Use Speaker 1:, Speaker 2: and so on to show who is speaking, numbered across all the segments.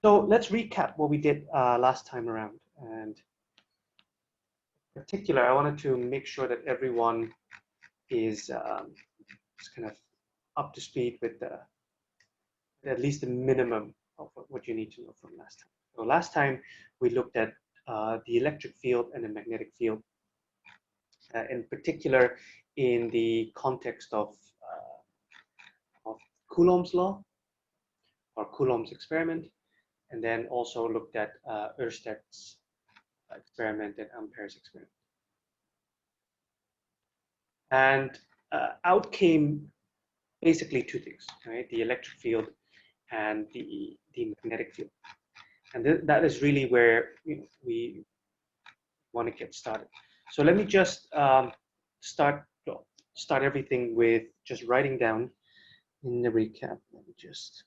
Speaker 1: So let's recap what we did last time around. And in particular, I wanted to make sure that everyone is kind of up to speed with at least the minimum of what you need to know from last time. So last time we looked at the electric field and the magnetic field, in particular in the context of Coulomb's law or Coulomb's experiment, and then also looked at Oersted's experiment and Ampere's experiment. And out came basically two things, right? The electric field and the magnetic field. And that is really where we want to get started. So let me just start everything with just writing down in the recap. Let me just.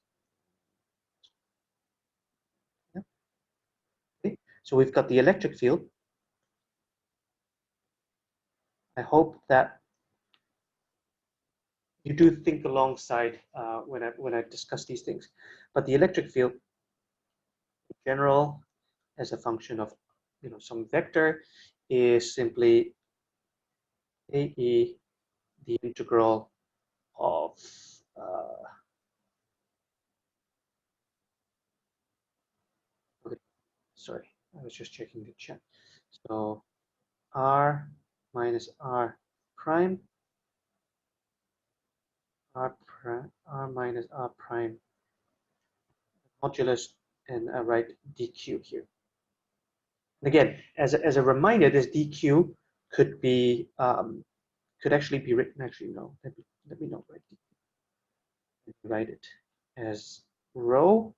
Speaker 1: Okay. So we've got the electric field. I hope that you do think alongside when I discuss these things. But the electric field in general, as a function of some vector, is simply AE, the integral of okay, sorry, I was just checking the chat. So R minus R prime, R minus R prime modulus, and I write dq here. And again, as a reminder, this dq could be could actually be written. Actually, no. Let me not write dq. Let me write it as rho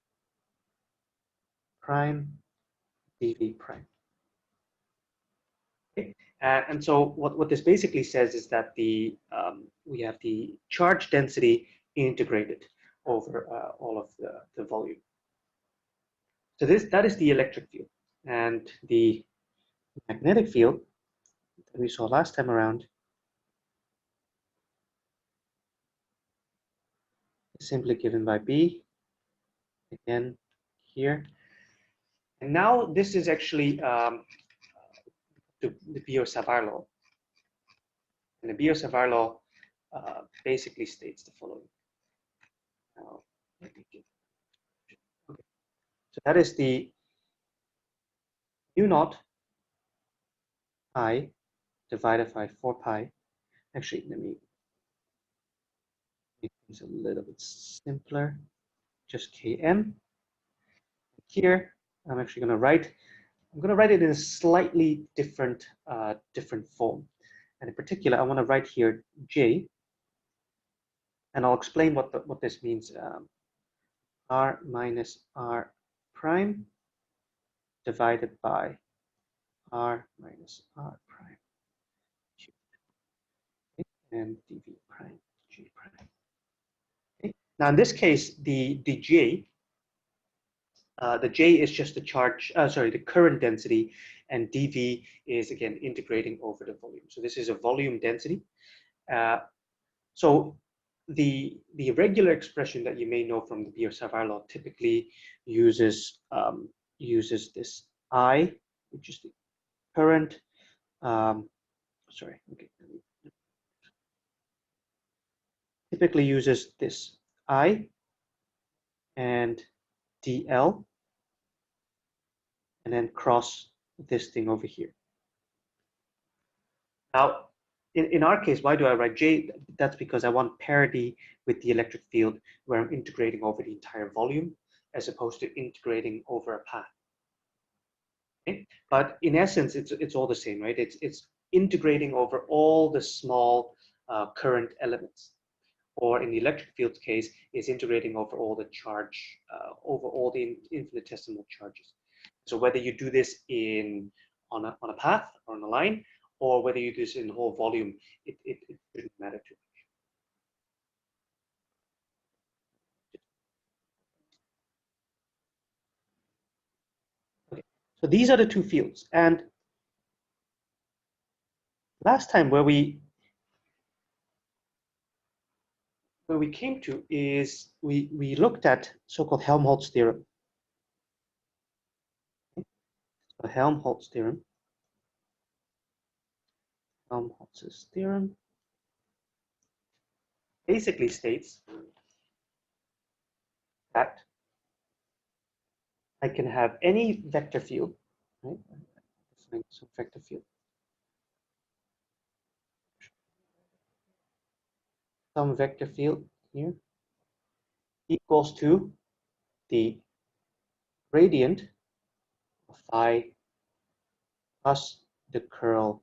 Speaker 1: prime dv prime. Okay. And so what this basically says is that we have the charge density integrated over all of the volume. So that is the electric field, and the magnetic field that we saw last time around is simply given by B again here. And now this is actually the Biot-Savart law. And the Biot-Savart law basically states the following. Now, let me get, okay. So that is the mu naught I divided by 4 pi. Actually, let me make things a little bit simpler. Just Km. Here, I'm actually going to write. I'm going to write it in a slightly different form. And in particular, I want to write here J, and I'll explain what this means. R minus R prime divided by R minus R prime and dv prime J prime. Okay. Now in this case, the J is just the charge, the current density, and dV is again integrating over the volume. So this is a volume density. So the regular expression that you may know from the Biot-Savart law typically uses this I, which is the current. Typically uses this I and dl, and then cross this thing over here. Now, in our case, why do I write J? That's because I want parity with the electric field where I'm integrating over the entire volume as opposed to integrating over a path. Okay? But in essence, it's all the same, right? It's integrating over all the small current elements. Or in the electric field's case, is integrating over all the charge, over all the infinitesimal charges. So whether you do this on a path or on a line, or whether you do this in the whole volume, it shouldn't matter too much. Okay, so these are the two fields. And last time where we came to is we looked at so-called Helmholtz theorem. So Helmholtz's theorem basically states that I can have any vector field, right? Some vector field. Some vector field here equals to the gradient of phi plus the curl.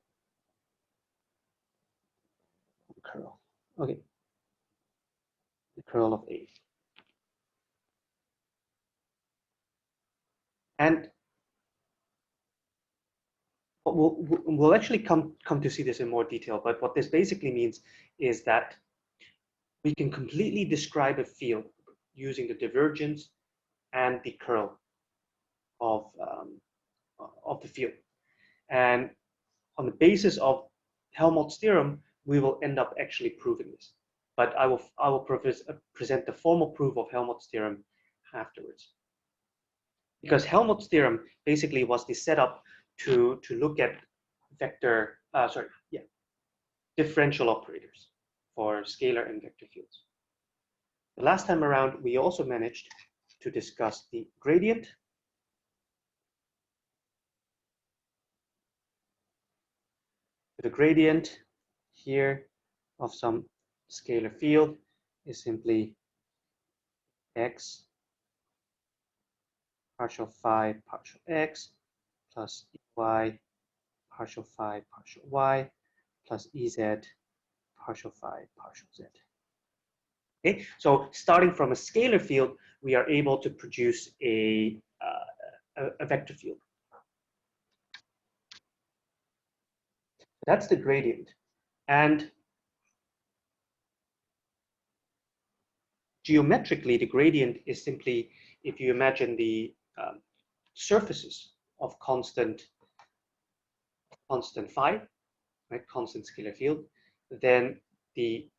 Speaker 1: Okay, the curl of A. And we'll actually come to see this in more detail, but what this basically means is that we can completely describe a field using the divergence and the curl of the field. And on the basis of Helmholtz's theorem, we will end up actually proving this. But I will present the formal proof of Helmholtz's theorem afterwards. Because Helmholtz's theorem basically was the setup to look at differential operators for scalar and vector fields. The last time around, we also managed to discuss the gradient, here of some scalar field is simply x partial phi partial x plus y partial phi partial y plus ez partial phi partial z. Okay, so starting from a scalar field, we are able to produce a vector field. That's the gradient. And geometrically, the gradient is simply, if you imagine the surfaces of constant phi, right, constant scalar field, then the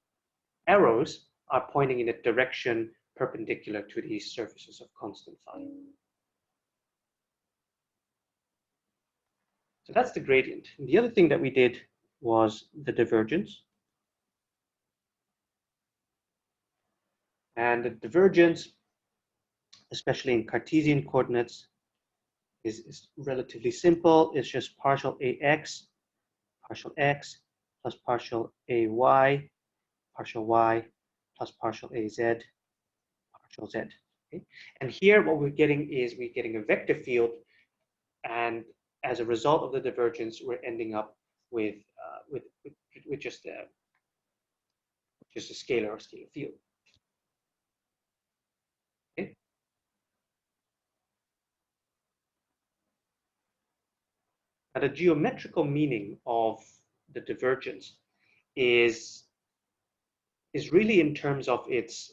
Speaker 1: arrows are pointing in a direction perpendicular to these surfaces of constant phi. So that's the gradient. And the other thing that we did was the divergence. And the divergence, especially in Cartesian coordinates, is relatively simple. It's just partial AX, partial X, plus partial AY, partial Y, plus partial AZ, partial Z. Okay? And here what we're getting is we're getting a vector field, and as a result of the divergence, we're ending up with just a scalar or scalar field. Okay? Now, the geometrical meaning of the divergence is really in terms of its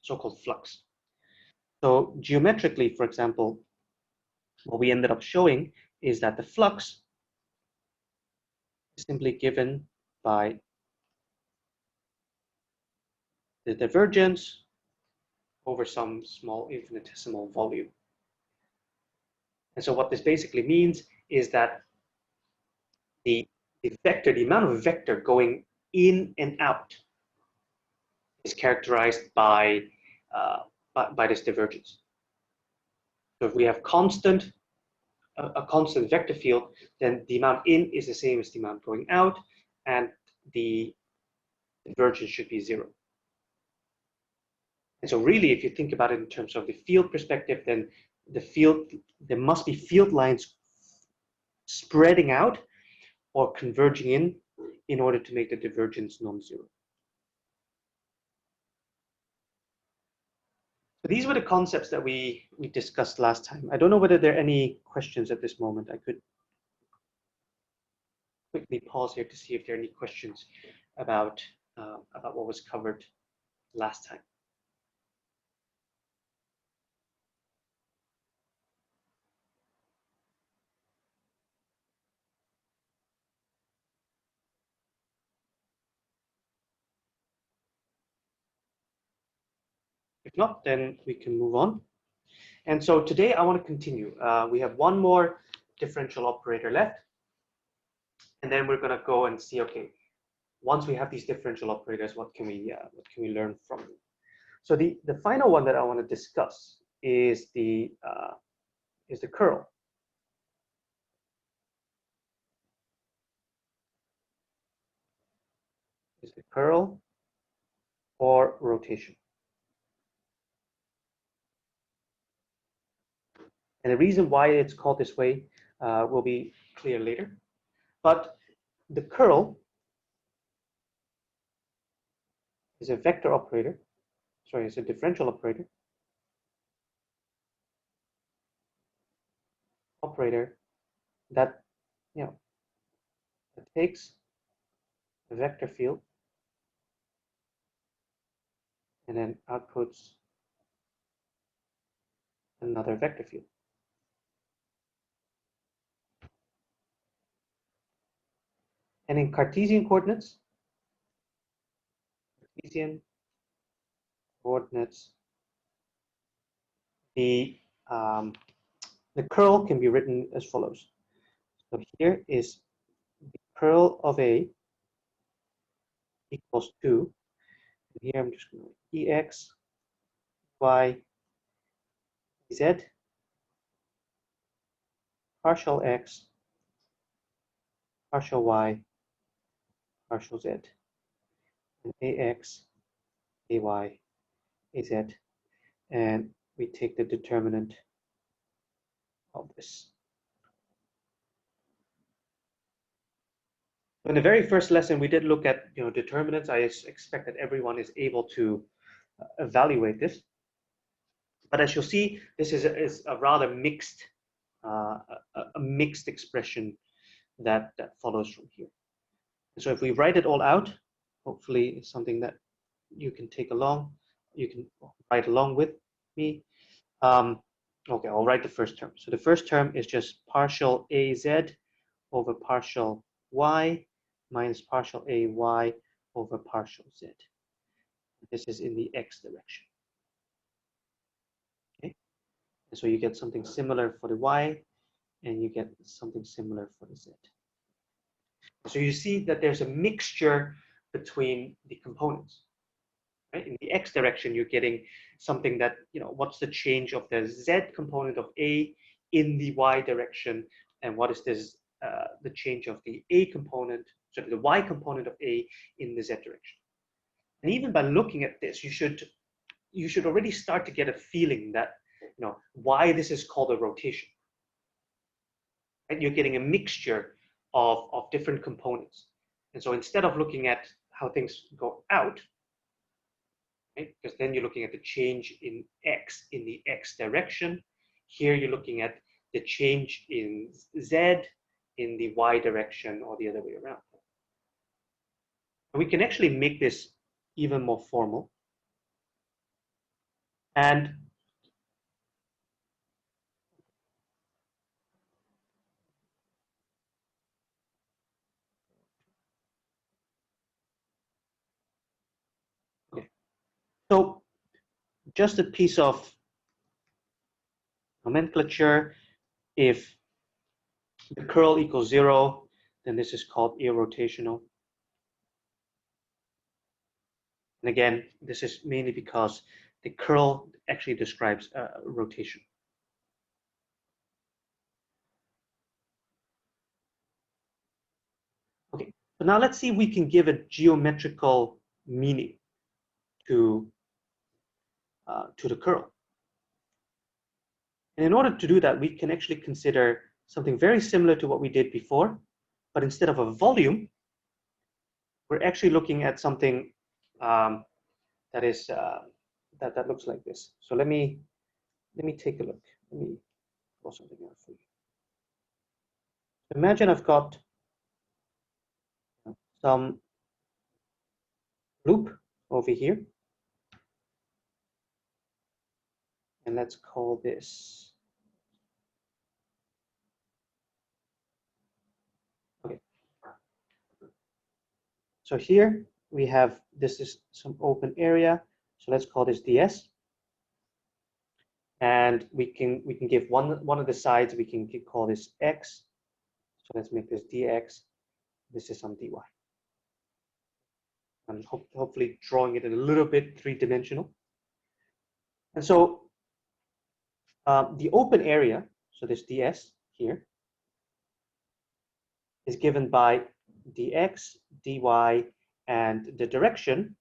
Speaker 1: so-called flux. So geometrically, for example, what we ended up showing is that the flux is simply given by the divergence over some small infinitesimal volume. And so what this basically means is that the amount of vector going in and out is characterized by this divergence. So if we have a constant vector field, then the amount in is the same as the amount going out, and the divergence should be 0. And so really, if you think about it in terms of the field perspective, then there must be field lines spreading out or converging in order to make the divergence non-zero. So these were the concepts that we discussed last time. I don't know whether there are any questions at this moment. I could quickly pause here to see if there are any questions about what was covered last time. If not, then we can move on. And so today I want to continue. We have one more differential operator left. And then we're going to go and see, okay, once we have these differential operators, what can we learn from them? So the final one that I want to discuss is the curl. Is the curl or rotation? And the reason why it's called this way will be clear later. But the curl is a vector operator. Sorry, it's a differential operator. That that takes a vector field and then outputs another vector field. And in Cartesian coordinates, the curl can be written as follows. So here is the curl of A equals 2. And here I'm just going to EX, Y, Z, partial X, partial Y, partial Z, and AX, AY, AZ, and we take the determinant of this. In the very first lesson, we did look at determinants. I expect that everyone is able to evaluate this. But as you'll see, this is a rather mixed, a mixed expression that follows from here. And so if we write it all out, hopefully it's something that you can take along. You can write along with me. Okay, I'll write the first term. So the first term is just partial AZ over partial Y minus partial AY over partial Z. This is in the X direction. Okay, and so you get something similar for the Y, and you get something similar for the Z. So you see that there's a mixture between the components. Right? In the X direction, you're getting something that, what's the change of the Z component of A in the Y direction, and what is this, the change of the A component, so the Y component of A in the Z direction. And even by looking at this, you should already start to get a feeling that, why this is called a rotation. Right? You're getting a mixture of different components. And so instead of looking at how things go out, right, because then you're looking at the change in X in the X direction, here you're looking at the change in Z in the Y direction, or the other way around. And we can actually make this even more formal. And okay, so just a piece of nomenclature. If the curl equals 0, then this is called irrotational. And again, this is mainly because the curl actually describes rotation. Okay, so now let's see if we can give a geometrical meaning to the curl. And in order to do that, we can actually consider something very similar to what we did before, but instead of a volume, we're actually looking at something that is that looks like this. So let me take a look. Let me draw something out for you. Imagine I've got some loop over here, and let's call this. Okay. So here we have, this is some open area. So let's call this ds. And we can give one of the sides, we can call this x. So let's make this dx. This is some dy. And hopefully drawing it a little bit three-dimensional. And so the open area, so this ds here, is given by dx, dy, and the direction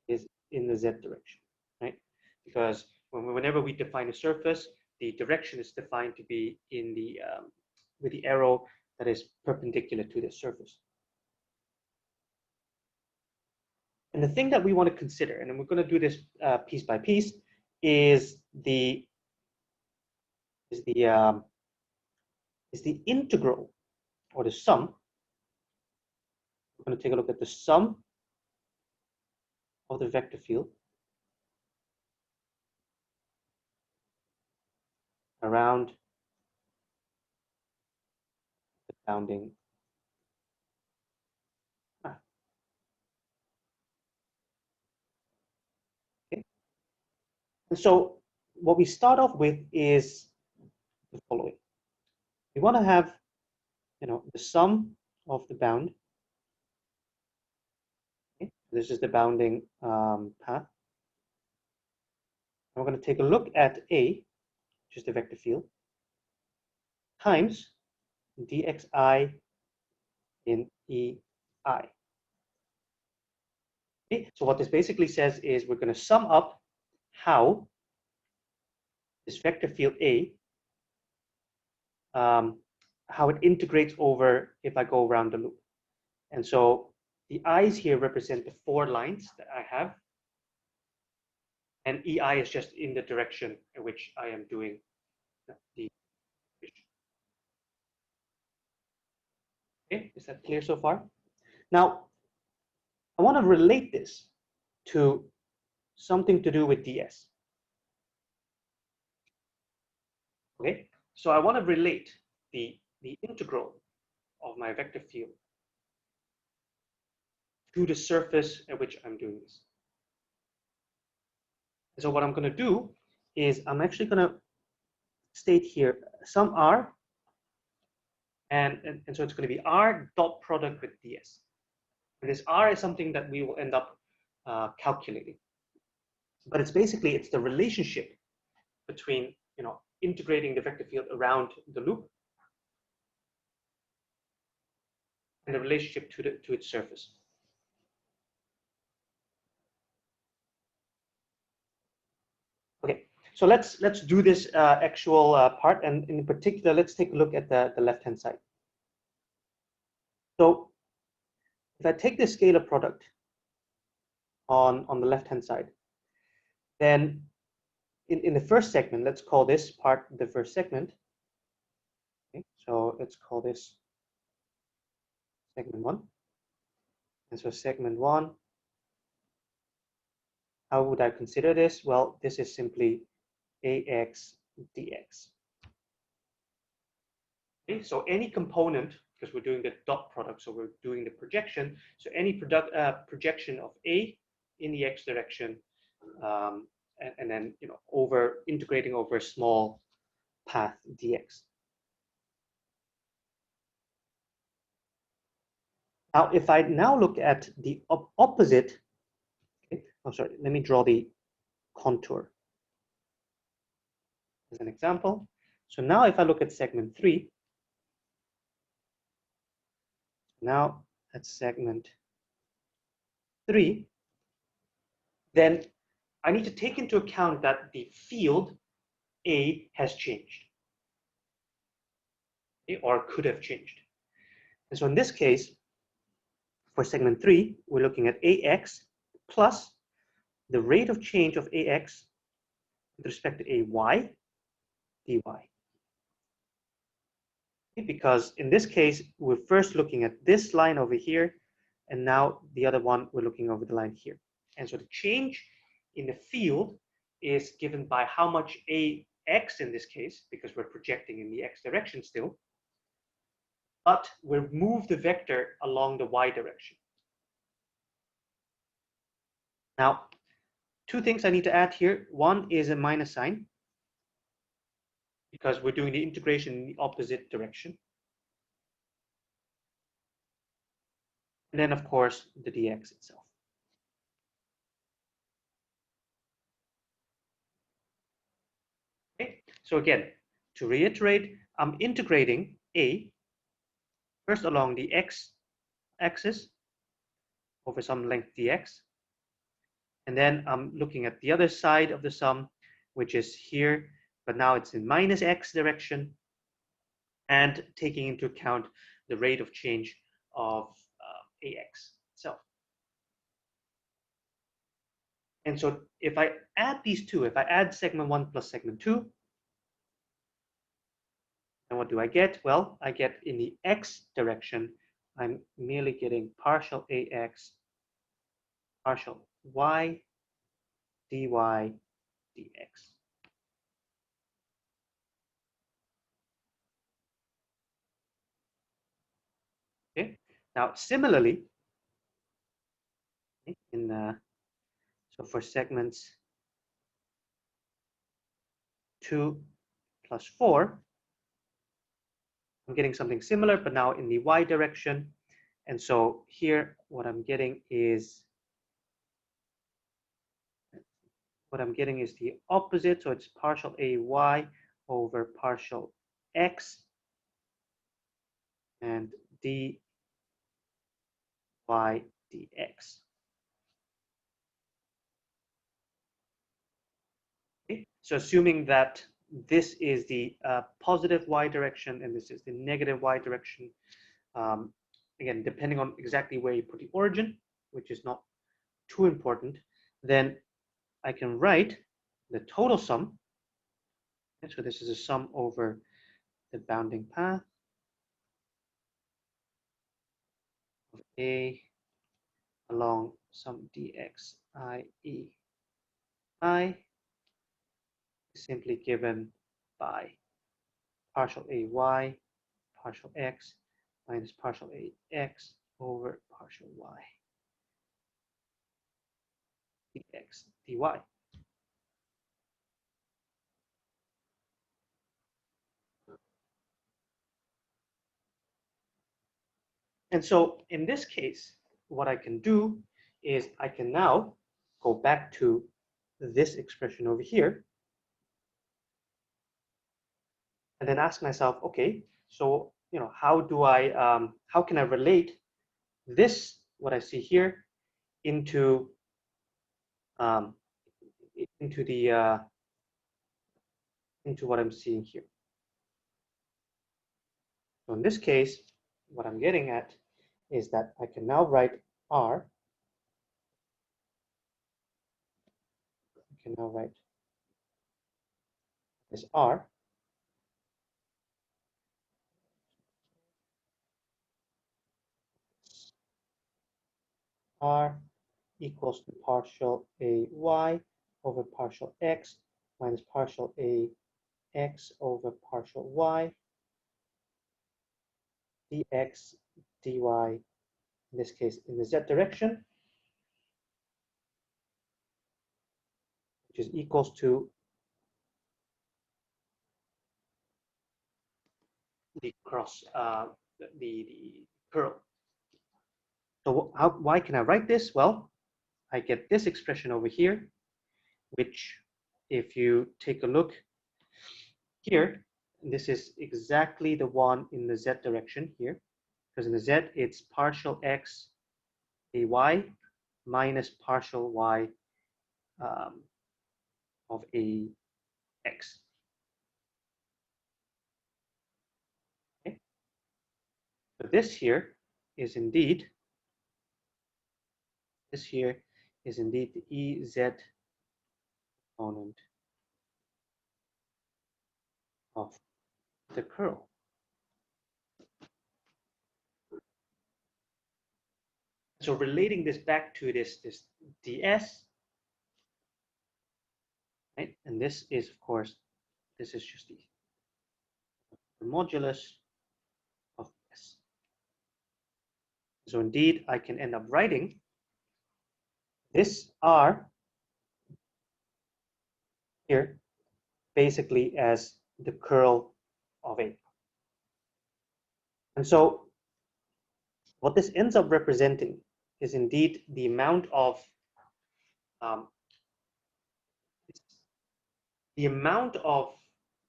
Speaker 1: is in the z direction, right? Because whenever we define a surface, the direction is defined to be in the with the arrow that is perpendicular to the surface. And the thing that we want to consider, and we're going to do this piece by piece, is the integral, or the sum. We're going to take a look at the sum of the vector field around the bounding path. Okay. And so what we start off with is the following. We want to have, the sum of the bound. Okay. This is the bounding path. And we're going to take a look at A, which is the vector field, times dxi in ei. Okay. So what this basically says is we're going to sum up how this vector field A, how it integrates over if I go around the loop. And so the i's here represent the 4 lines that I have, and ei is just in the direction in which I am doing the. Okay, is that clear so far? Now, I want to relate this to something to do with ds. Okay, so I want to relate the integral of my vector field to the surface at which I'm doing this. So what I'm going to do is I'm actually going to state here some r, and so it's going to be r dot product with ds. And this r is something that we will end up calculating. But it's the relationship between integrating the vector field around the loop and the relationship to its surface. Okay, so let's do this actual part, and in particular, let's take a look at the left-hand side. So if I take the scalar product on the left-hand side, then in the first segment, let's call this part the first segment. Okay, so let's call this segment 1. And so segment 1, how would I consider this? Well, this is simply ax dx. Okay, so any component, because we're doing the dot product, so we're doing the projection. So any projection of A in the x direction, and then integrating over a small path dx. Now, if I now look at the opposite, okay, I'm sorry, let me draw the contour as an example. So now if I look at segment 3, now at segment 3, then I need to take into account that the field A has changed, okay, or could have changed. And so in this case, for segment 3, we're looking at ax plus the rate of change of ax with respect to ay dy. Okay, because in this case, we're first looking at this line over here, and now the other one, we're looking over the line here. And so the change in the field is given by how much ax in this case, because we're projecting in the x direction still, but we'll move the vector along the y direction. Now, 2 things I need to add here. One is a minus sign, because we're doing the integration in the opposite direction. And then, of course, the dx itself. Okay, so again, to reiterate, I'm integrating a first along the x-axis over some length dx, and then I'm looking at the other side of the sum, which is here, but now it's in minus x direction, and taking into account the rate of change of ax itself. And so if I add these two, if I add segment 1 plus segment 2, and what do I get? Well, I get in the x direction, I'm merely getting partial ax, partial y, dy, dx. Okay. Now, similarly, so for segments 2 plus 4, I'm getting something similar, but now in the y direction. And so here, what I'm getting is the opposite. So it's partial ay over partial x and dy dx. Okay. So assuming that this is the positive y direction and this is the negative y direction, again, depending on exactly where you put the origin, which is not too important, then I can write the total sum. So this is a sum over the bounding path of a along some dx I e I is simply given by partial ay partial x minus partial ax over partial y dx dy. And so in this case, what I can do is I can now go back to this expression over here and then ask myself, okay, so how can I relate this, what I see here, into into what I'm seeing here. So in this case, what I'm getting at is that I can now write R. I can now write this R equals to partial ay over partial x minus partial ax over partial y dx dy, in this case in the z direction, which is equals to the cross, the curl. So why can I write this? Well, I get this expression over here, which if you take a look here, this is exactly the one in the z direction here, because in the z it's partial x ay minus partial y of ax. Okay? So this here is indeed the EZ component of the curl. So relating this back to this ds, right? And this is, of course, this is just the modulus of s. So indeed, I can end up writing this R here basically as the curl of A. And so what this ends up representing is indeed the amount of um,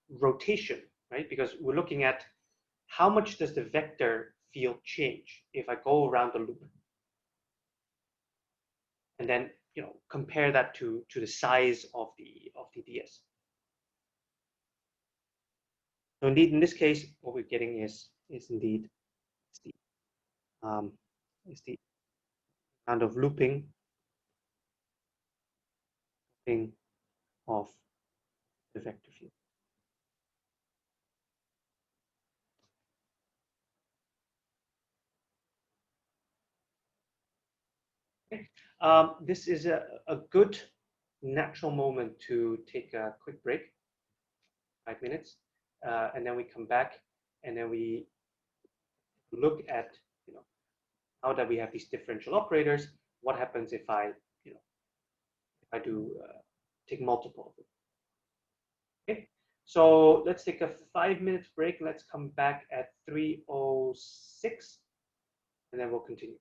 Speaker 1: rotation, right? Because we're looking at how much does the vector field change if I go around the loop, and then compare that to the size of the ds. So indeed, in this case, what we're getting is indeed the is the amount of looping of the vector field. Okay. This is a good natural moment to take a quick break, 5 minutes, and then we come back and then we look at now that we have these differential operators, what happens if I do take multiple of them. Okay, so let's take a 5 minute break. Let's come back at 3:06, and then we'll continue.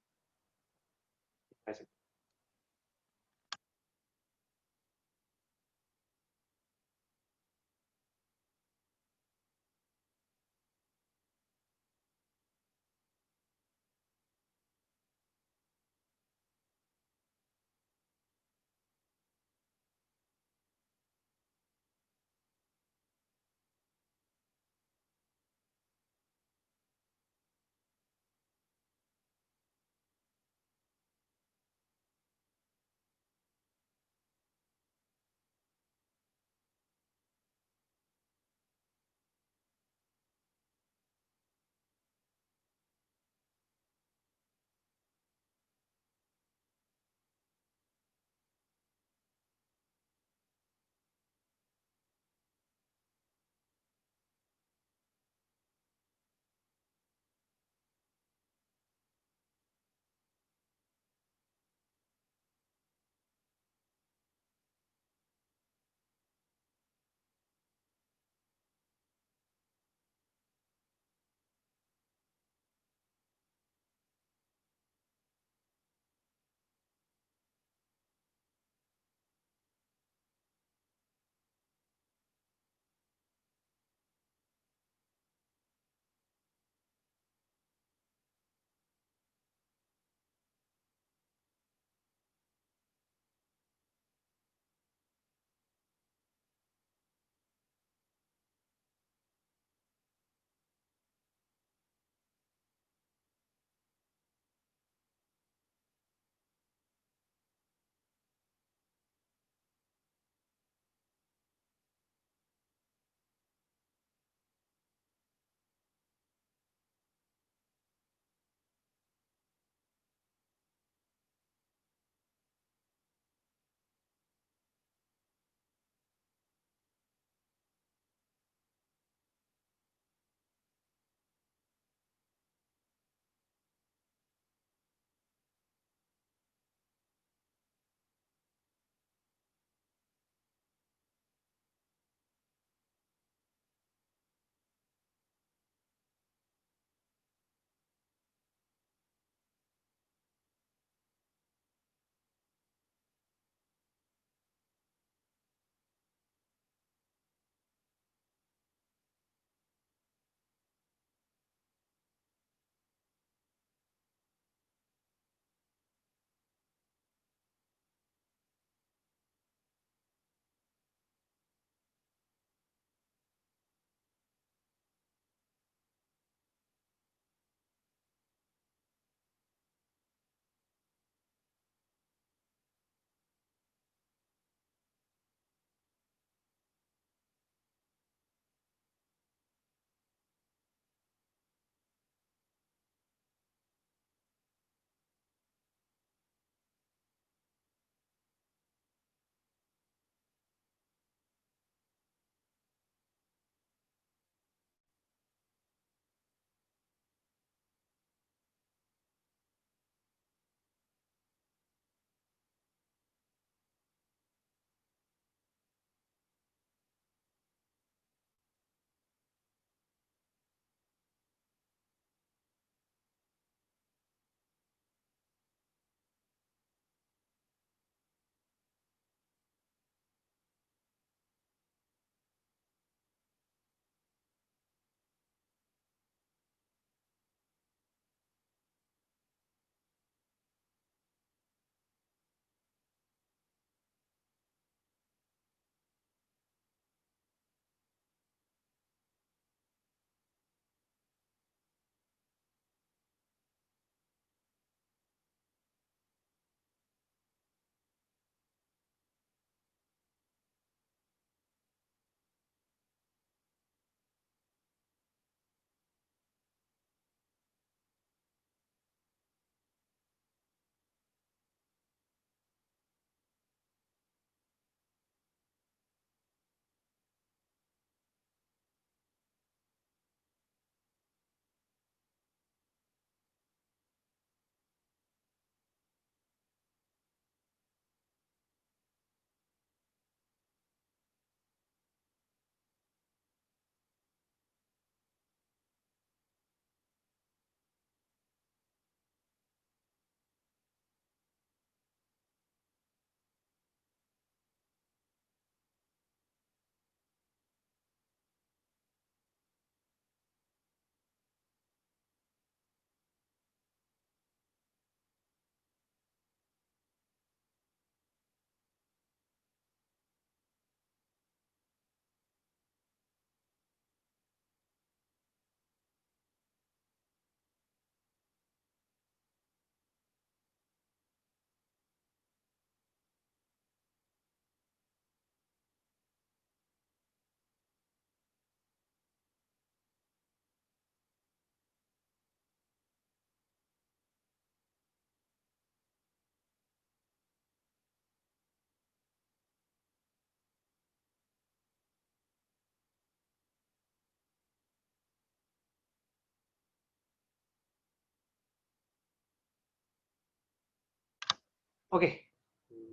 Speaker 1: Okay,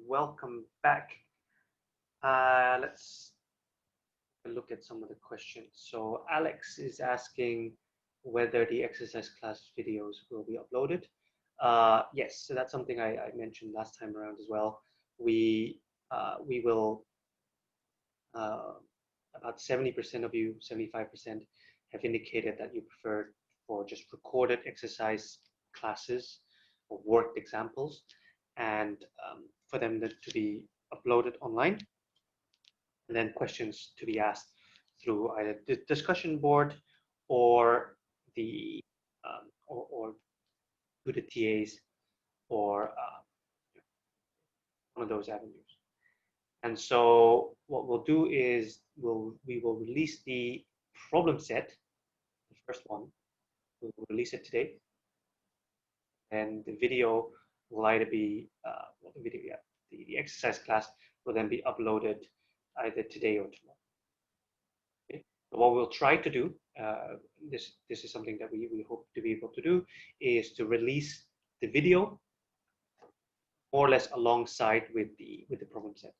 Speaker 1: welcome back. Let's look at some of the questions. So Alex is asking whether the exercise class videos will be uploaded. Yes, so that's something I mentioned last time around as well. We will, about 70% of you, 75% have indicated that you prefer for just recorded exercise classes or worked examples, and for them to be uploaded online, and then questions to be asked through either the discussion board or the or to the TAs or one of those avenues. And so what we'll do is we will release the problem set, the first one. We'll release it today, and the video will either be the video, yeah, the exercise class will then be uploaded either today or tomorrow. Okay? So what we'll try to do, this is something that we hope to be able to do, is to release the video more or less alongside with the problem set,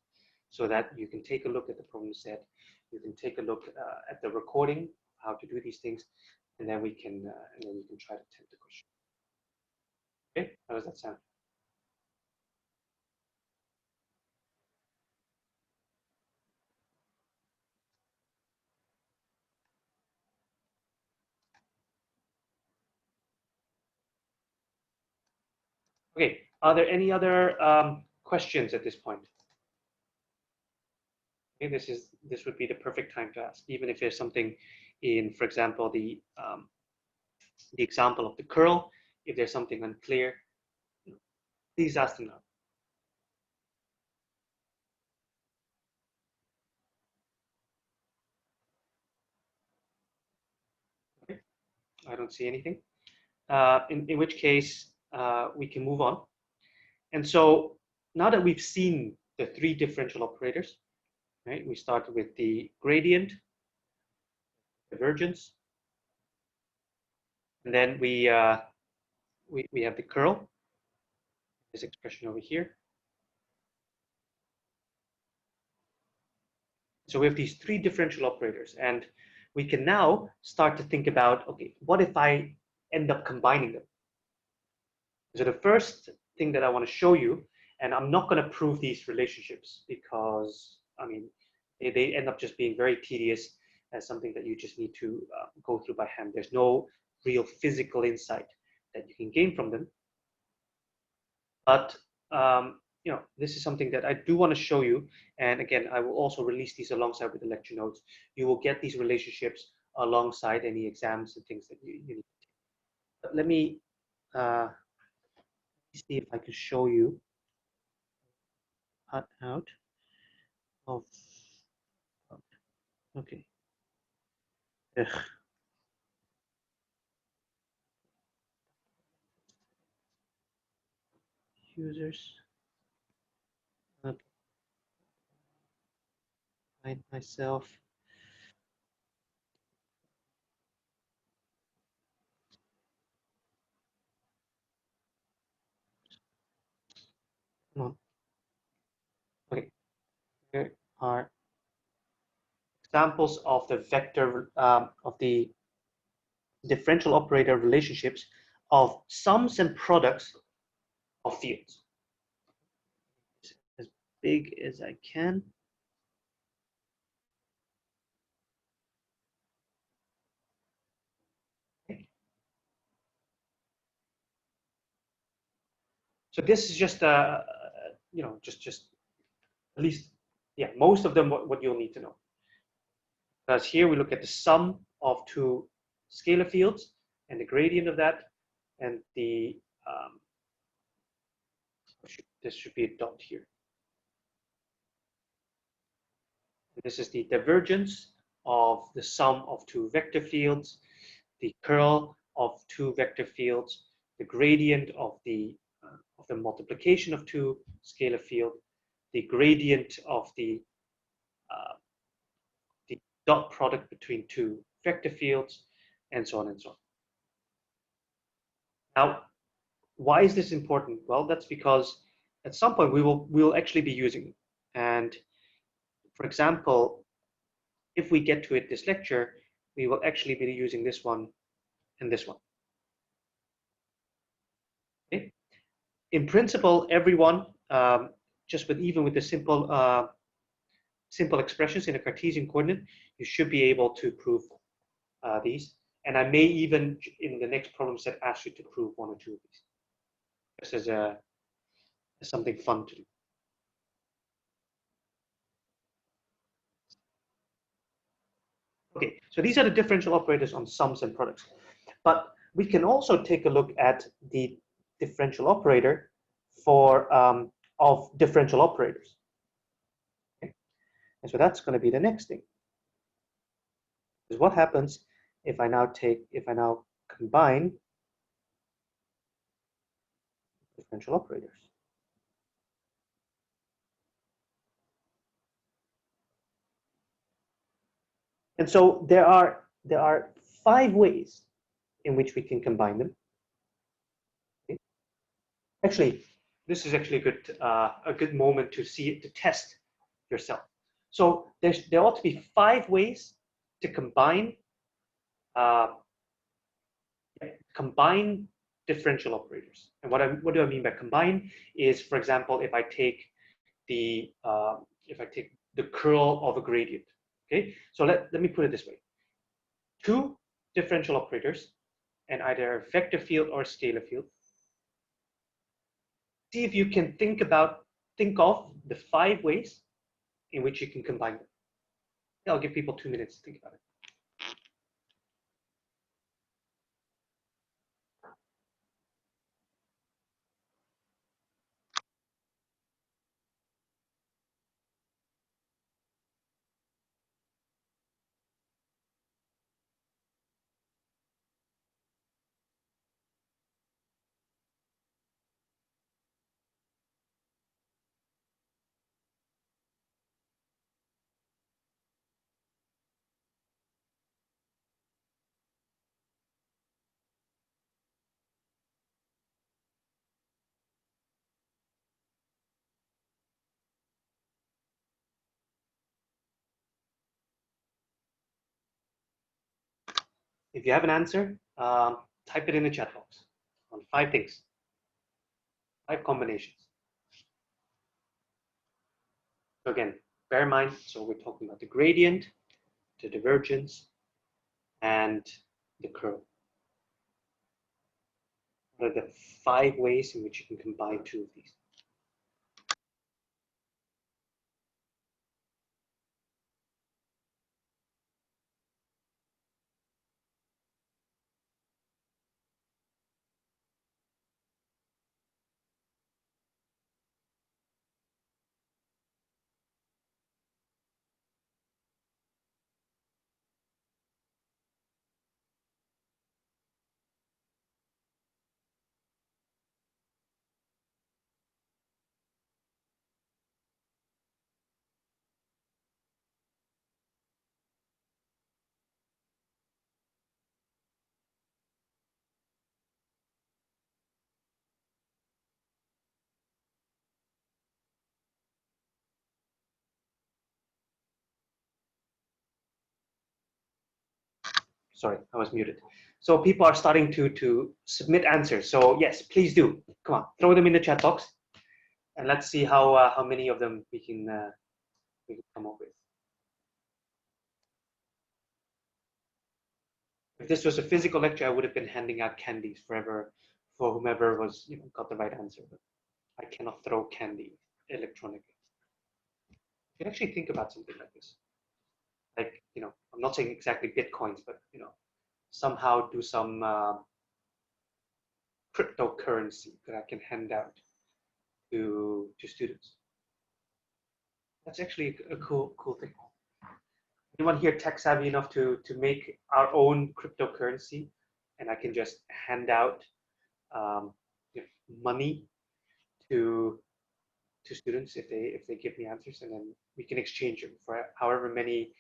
Speaker 1: so that you can take a look at the problem set, you can take a look at the recording, how to do these things, and then we can try to attempt the question. Okay, how does that sound? Okay, are there any other questions at this point? Okay, this would be the perfect time to ask, even if there's something in, for example, the example of the curl. If there's something unclear, please ask them now. Okay, I don't see anything. In which case, we can move on. And so now that we've seen the three differential operators, right? We started with the gradient, divergence, and then we have the curl, this expression over here. So we have these three differential operators, and we can now start to think about, okay, what if I end up combining them? So the first thing that I want to show you, and I'm not going to prove these relationships because, I mean, they end up just being very tedious as something that you just need to go through by hand. There's no real physical insight that you can gain from them. But this is something that I do want to show you. And again, I will also release these alongside with the lecture notes. You will get these relationships alongside any exams and things that you need. But let me see if I can show you cut out of, okay. Ugh. Users. Okay. Find myself. Come on. Okay. Here are examples of the vector of the differential operator relationships of sums and products of fields. As big as I can. Okay. So this is just just at least, yeah, most of them what you'll need to know. Because here we look at the sum of two scalar fields and the gradient of that, and the this should be a dot here. This is the divergence of the sum of two vector fields, the curl of two vector fields, the gradient of the multiplication of two scalar fields, the gradient of the dot product between two vector fields, and so on and so on. Now, why is this important? Well, that's because at some point we will actually be using them. And for example, if we get to it this lecture, we will actually be using this one and this one. Okay? In principle, everyone, just with even with the simple expressions in a Cartesian coordinate, you should be able to prove these. And I may even, in the next problem set, ask you to prove one or two of these, just as something fun to do. Okay, so these are the differential operators on sums and products. But we can also take a look at the differential operator for of differential operators. Okay? And so that's going to be the next thing. Because what happens if I now combine differential operators? And so there are 5 ways in which we can combine them. Okay? Actually, this is actually a good moment to see it, to test yourself. So there ought to be 5 ways to combine differential operators. And what do I mean by combine is, for example, if I take the curl of a gradient. Okay, so let me put it this way: 2 differential operators and either a vector field or a scalar field. See if you can think of the 5 ways in which you can combine them. I'll give people 2 minutes to think about it. If you have an answer, type it in the chat box on 5 things, 5 combinations. So again, bear in mind, so we're talking about the gradient, the divergence, and the curl. What are the 5 ways in which you can combine 2 of these? Sorry, I was muted. So people are starting to submit answers. So yes, please do. Come on, throw them in the chat box, and let's see how many of them we can come up with. If this was a physical lecture, I would have been handing out candies forever for whomever was got the right answer. But I cannot throw candy electronically. You can actually think about something like this. Like I'm not saying exactly bitcoins, but somehow do some cryptocurrency that I can hand out to students. That's actually a cool thing. Anyone here tech savvy enough to make our own cryptocurrency, and I can just hand out money to students if they give me answers, and then we can exchange them for however many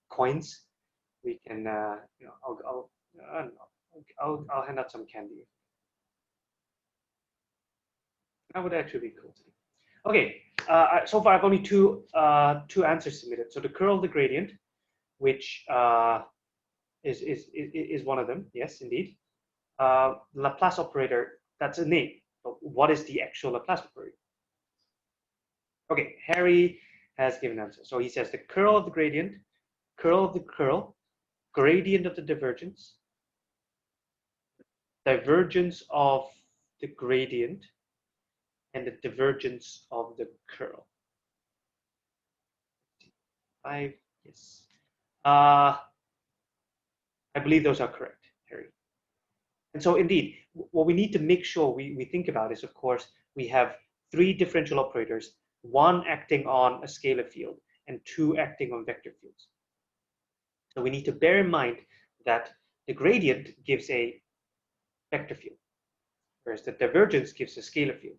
Speaker 1: coins we can. I'll hand out some candy. That would actually be cool. Okay, so far I've only two answers submitted. So the curl of the gradient, which is one of them. Yes, indeed. Laplace operator, that's a name. But what is the actual Laplace operator? Okay, Harry has given an answer. So he says the curl of the gradient, curl of the curl, gradient of the divergence, divergence of the gradient, and the divergence of the curl. 5, yes. I believe those are correct, Harry. And so indeed, what we need to make sure we think about is, of course, we have three differential operators, one acting on a scalar field and two acting on vector fields. So we need to bear in mind that the gradient gives a vector field, whereas the divergence gives a scalar field,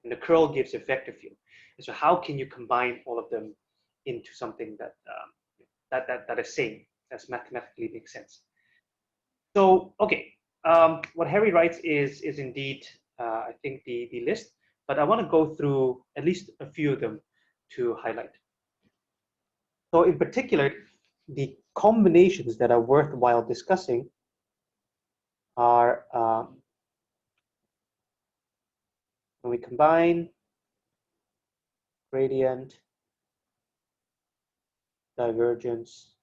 Speaker 1: and the curl gives a vector field. And so how can you combine all of them into something that that is same, that mathematically makes sense? So, okay, what Harry writes is indeed, I think, the list, but I want to go through at least a few of them to highlight. So in particular, the combinations that are worthwhile discussing are when we combine gradient, divergence,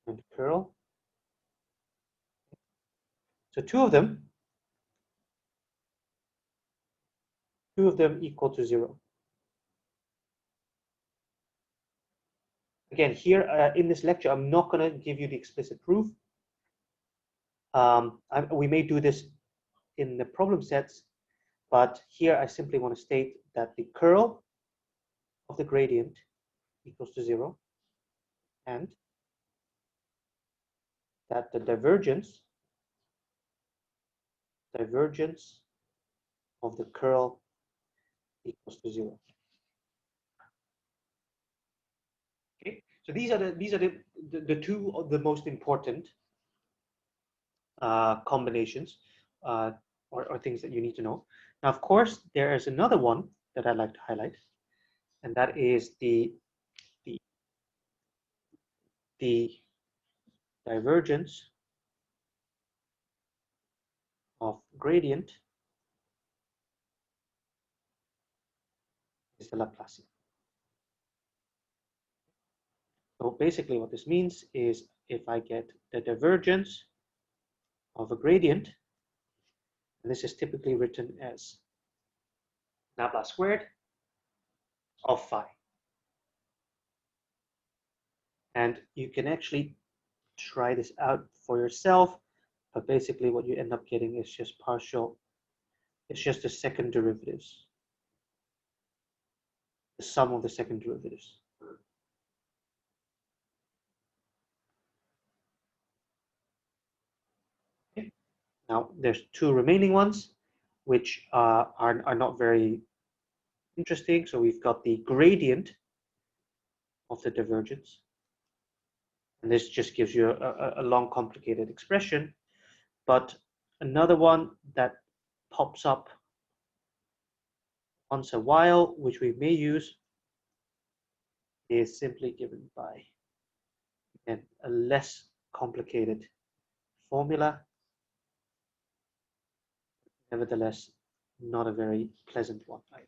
Speaker 1: and curl. So two of them equal to 0. Again, here in this lecture, I'm not going to give you the explicit proof. We may do this in the problem sets, but here I simply want to state that the curl of the gradient equals to 0, and that the divergence of the curl equals to 0. Okay, so these are the two of the most important combinations or things that you need to know. Now, of course, there is another one that I'd like to highlight, and that is the divergence of gradient is the Laplacian. So basically what this means is if I get the divergence of a gradient, and this is typically written as nabla squared of phi. And you can actually try this out for yourself, but basically what you end up getting is just partial, it's just the second derivatives, the sum of the second derivatives. Okay. Now there's two remaining ones, which are not very interesting. So we've got the gradient of the divergence, and this just gives you a long complicated expression. But another one that pops up once a while, which we may use, is simply given by a less complicated formula, nevertheless not a very pleasant one either.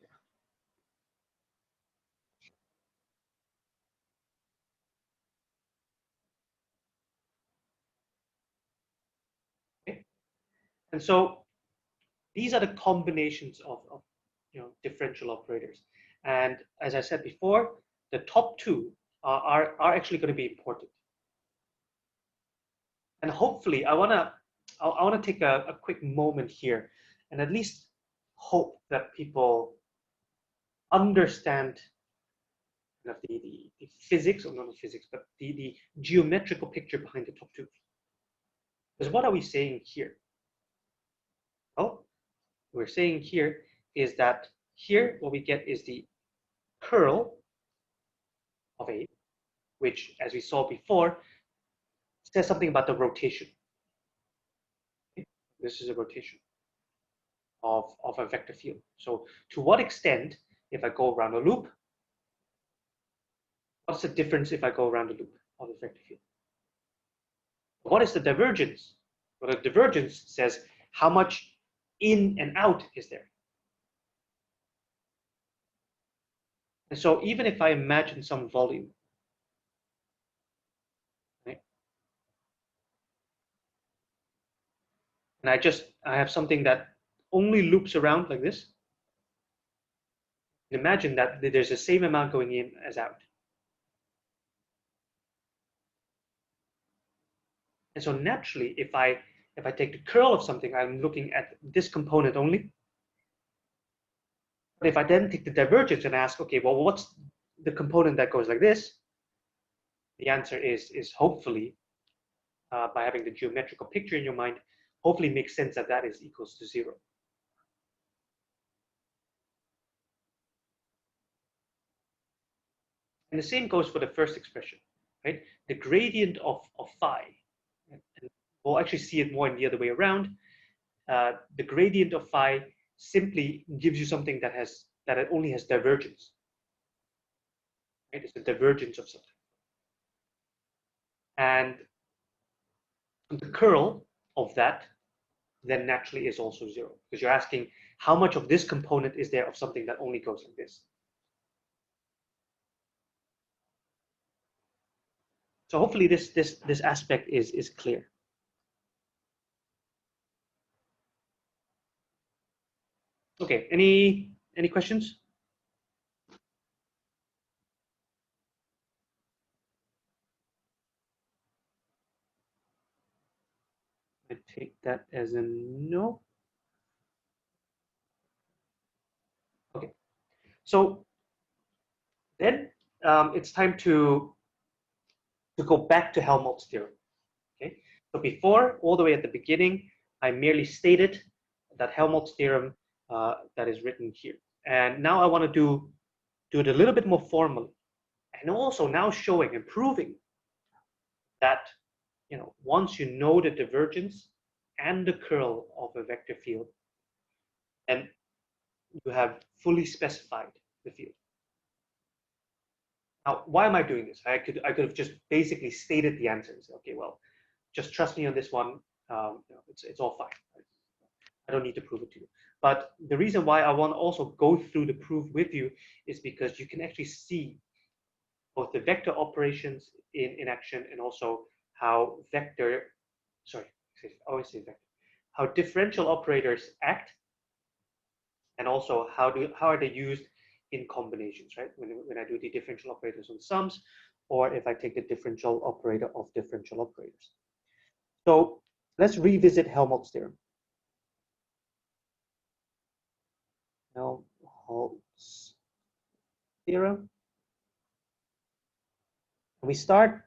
Speaker 1: Okay. And so these are the combinations of differential operators. And as I said before, the top two are actually going to be important. And hopefully, I want to take a quick moment here and at least hope that people understand the physics, or not the physics, but the geometrical picture behind the top two. Because what are we saying here? Well, we're saying here is that here what we get is the curl of A, which, as we saw before, says something about the rotation. Okay? This is a rotation. of a vector field. So to what extent, if I go around a loop, what's the difference if I go around a loop of the vector field? What is the divergence? Well, the divergence says how much in and out is there. And so even if I imagine some volume, right, and I have something that only loops around like this, imagine that there's the same amount going in as out. And so naturally, if I take the curl of something, I'm looking at this component only. But if I then take the divergence and ask, okay, well, what's the component that goes like this? The answer is hopefully, by having the geometrical picture in your mind, hopefully makes sense that that is equals to 0. And the same goes for the first expression, right? The gradient of phi, and we'll actually see it more in the other way around. The gradient of phi simply gives you something that it only has divergence. Right? It's a divergence of something. And the curl of that then naturally is also 0, because you're asking how much of this component is there of something that only goes like this. So hopefully this aspect is clear. Okay, any questions? I take that as a no. Okay, so then it's time to go back to Helmholtz theorem. Okay, so before, all the way at the beginning, I merely stated that Helmholtz theorem that is written here, and now I want to do it a little bit more formally, and also now showing and proving that once you know the divergence and the curl of a vector field, and you have fully specified the field. Now, why am I doing this? I could have just basically stated the answer and say, okay, well, just trust me on this one. It's all fine. I don't need to prove it to you. But the reason why I want to also go through the proof with you is because you can actually see both the vector operations in action, and also how I always say vector, how differential operators act, and also how are they used in combinations, right? When I do the differential operators on sums, or if I take the differential operator of differential operators. So let's revisit Helmholtz theorem. Helmholtz theorem. We start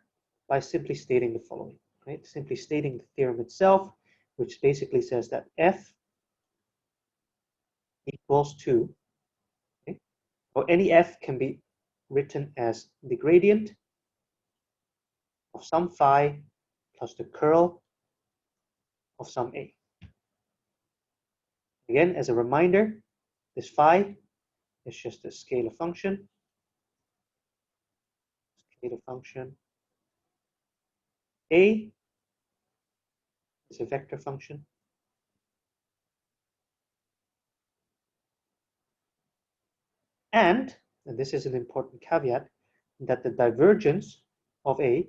Speaker 1: by simply stating the following, right? Simply stating the theorem itself, which basically says that F equals to, okay, or any F can be written as the gradient of some phi plus the curl of some A. Again, as a reminder, this phi is just a scalar function. Scalar function. A is a vector function. And this is an important caveat, that the divergence of A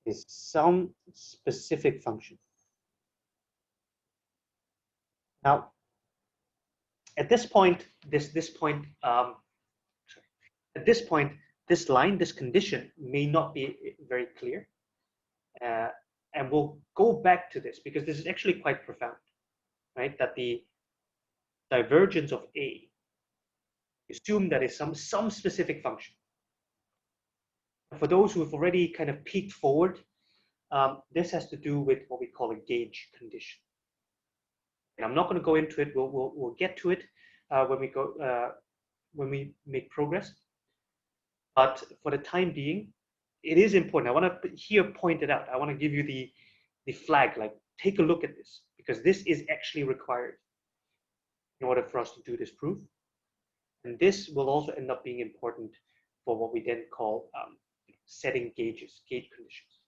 Speaker 1: is some specific function. Now, at this point, this line, this condition may not be very clear, and we'll go back to this because this is actually quite profound, right? That the divergence of A, assume that is some specific function. For those who have already kind of peeked forward, this has to do with what we call a gauge condition. And I'm not going to go into it. We'll get to it when we make progress. But for the time being, it is important. I want to here point it out. I want to give you the flag. Like, take a look at this, because this is actually required in order for us to do this proof. And this will also end up being important for what we then call setting gauges, gauge conditions.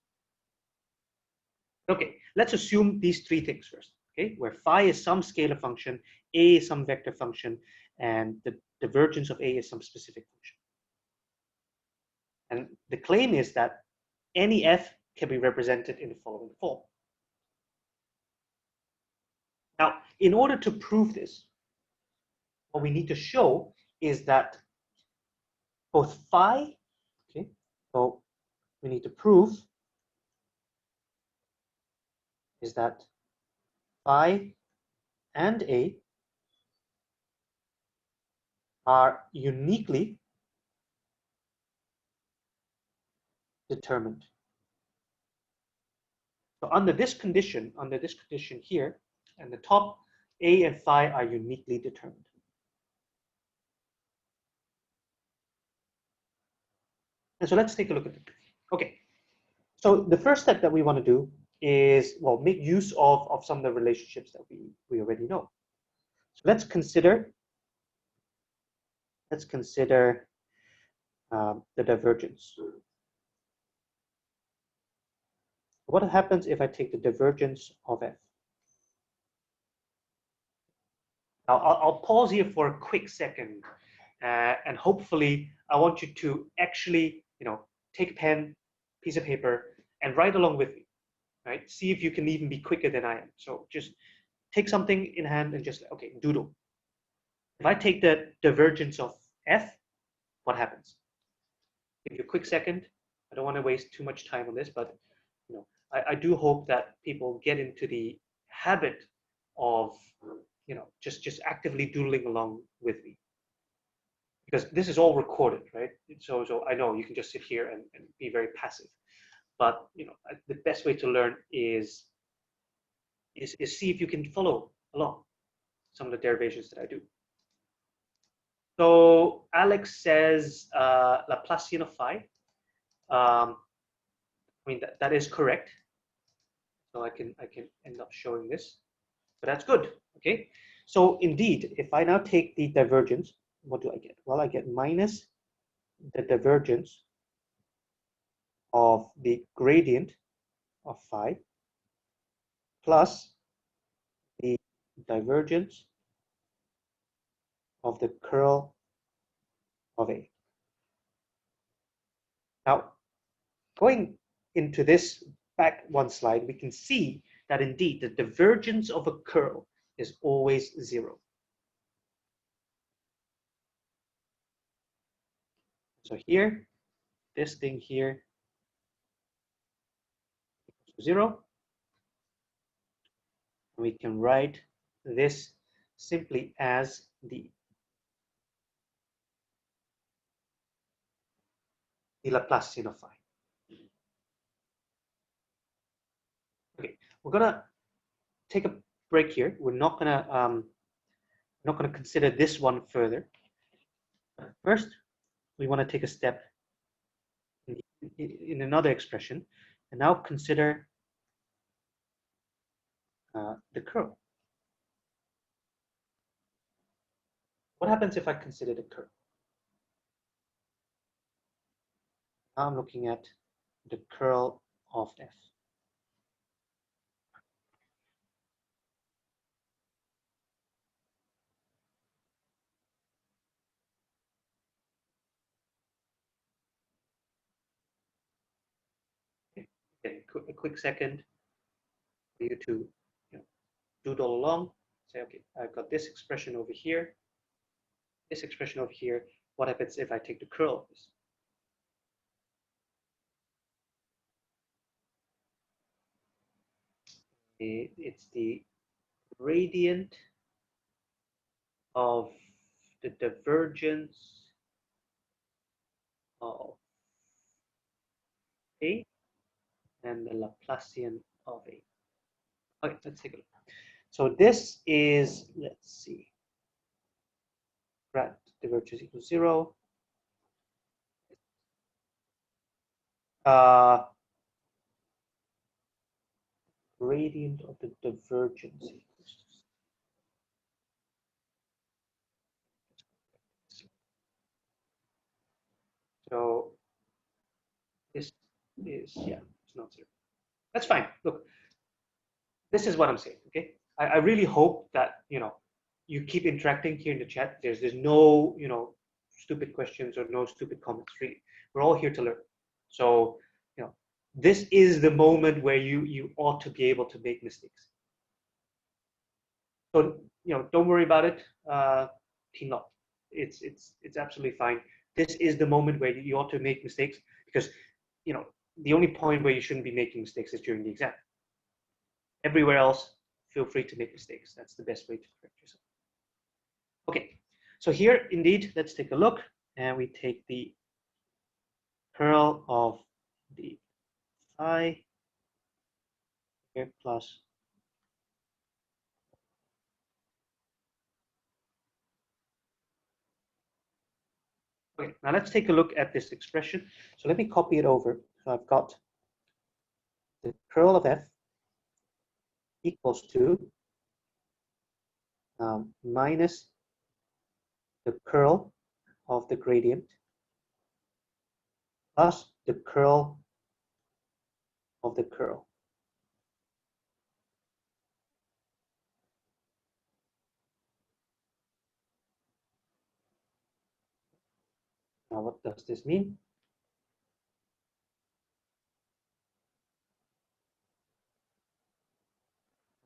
Speaker 1: Okay, let's assume these three things first, okay, where phi is some scalar function, a is some vector function, and the divergence of a is some specific function. And the claim is that any f can be represented in the following form. Now, in order to prove this, what we need to show is that both phi, okay, so we need to prove is that phi and a are uniquely determined. So under this condition here, and the top, a and phi are uniquely determined. And so let's take a look at it. Okay, so the first step that we want to do is, well, make use of some of the relationships that we already know. So let's consider the divergence. What happens if I take the divergence of f? Now, I'll pause here for a quick second, and hopefully I want you to actually, take a pen, piece of paper, and write along with me, right? See if you can even be quicker than I am. So just take something in hand and just, okay, doodle. If I take the divergence of f, what happens? Give you a quick second. I don't want to waste too much time on this, but I do hope that people get into the habit of just actively doodling along with me, because this is all recorded, right? So I know you can just sit here and be very passive, but the best way to learn is see if you can follow along some of the derivations that I do. So Alex says Laplacian of phi. I mean that is correct. So I can end up showing this, but that's good. Okay. So indeed, if I now take the divergence, what do I get? Well, I get minus the divergence of the gradient of phi plus the divergence of the curl of A. Now, going into this back one slide, we can see that indeed the divergence of a curl is always 0. So here, this thing here equals 0. We can write this simply as the Laplacian of phi. Okay, we're gonna take a break here. We're not gonna consider this one further. First, we want to take a step in another expression, and now consider the curl. What happens if I consider the curl? Now I'm looking at the curl of f. Okay, a quick second for you to doodle along. Say, okay, I've got this expression over here, this expression over here. What happens if I take the curl of this? It's the gradient of the divergence of A and the Laplacian of A. Okay, let's take a look. So this is, let's see, grad divergence equals 0. gradient of the divergence equals to. So this is, yeah, it's not 0. That's fine. Look, this is what I'm saying, okay? I really hope that, you keep interacting here in the chat. There's no, stupid questions or no stupid comments, really. We're all here to learn. So, this is the moment where you ought to be able to make mistakes. So, don't worry about it. It's absolutely fine. This is the moment where you ought to make mistakes, because, the only point where you shouldn't be making mistakes is during the exam. Everywhere else, feel free to make mistakes. That's the best way to correct yourself. Okay, so here, indeed, let's take a look, and we take the curl of the phi here plus okay, now let's take a look at this expression. So let me copy it over. So I've got the curl of f equals to minus the curl of the gradient plus the curl of the curl. Now, what does this mean?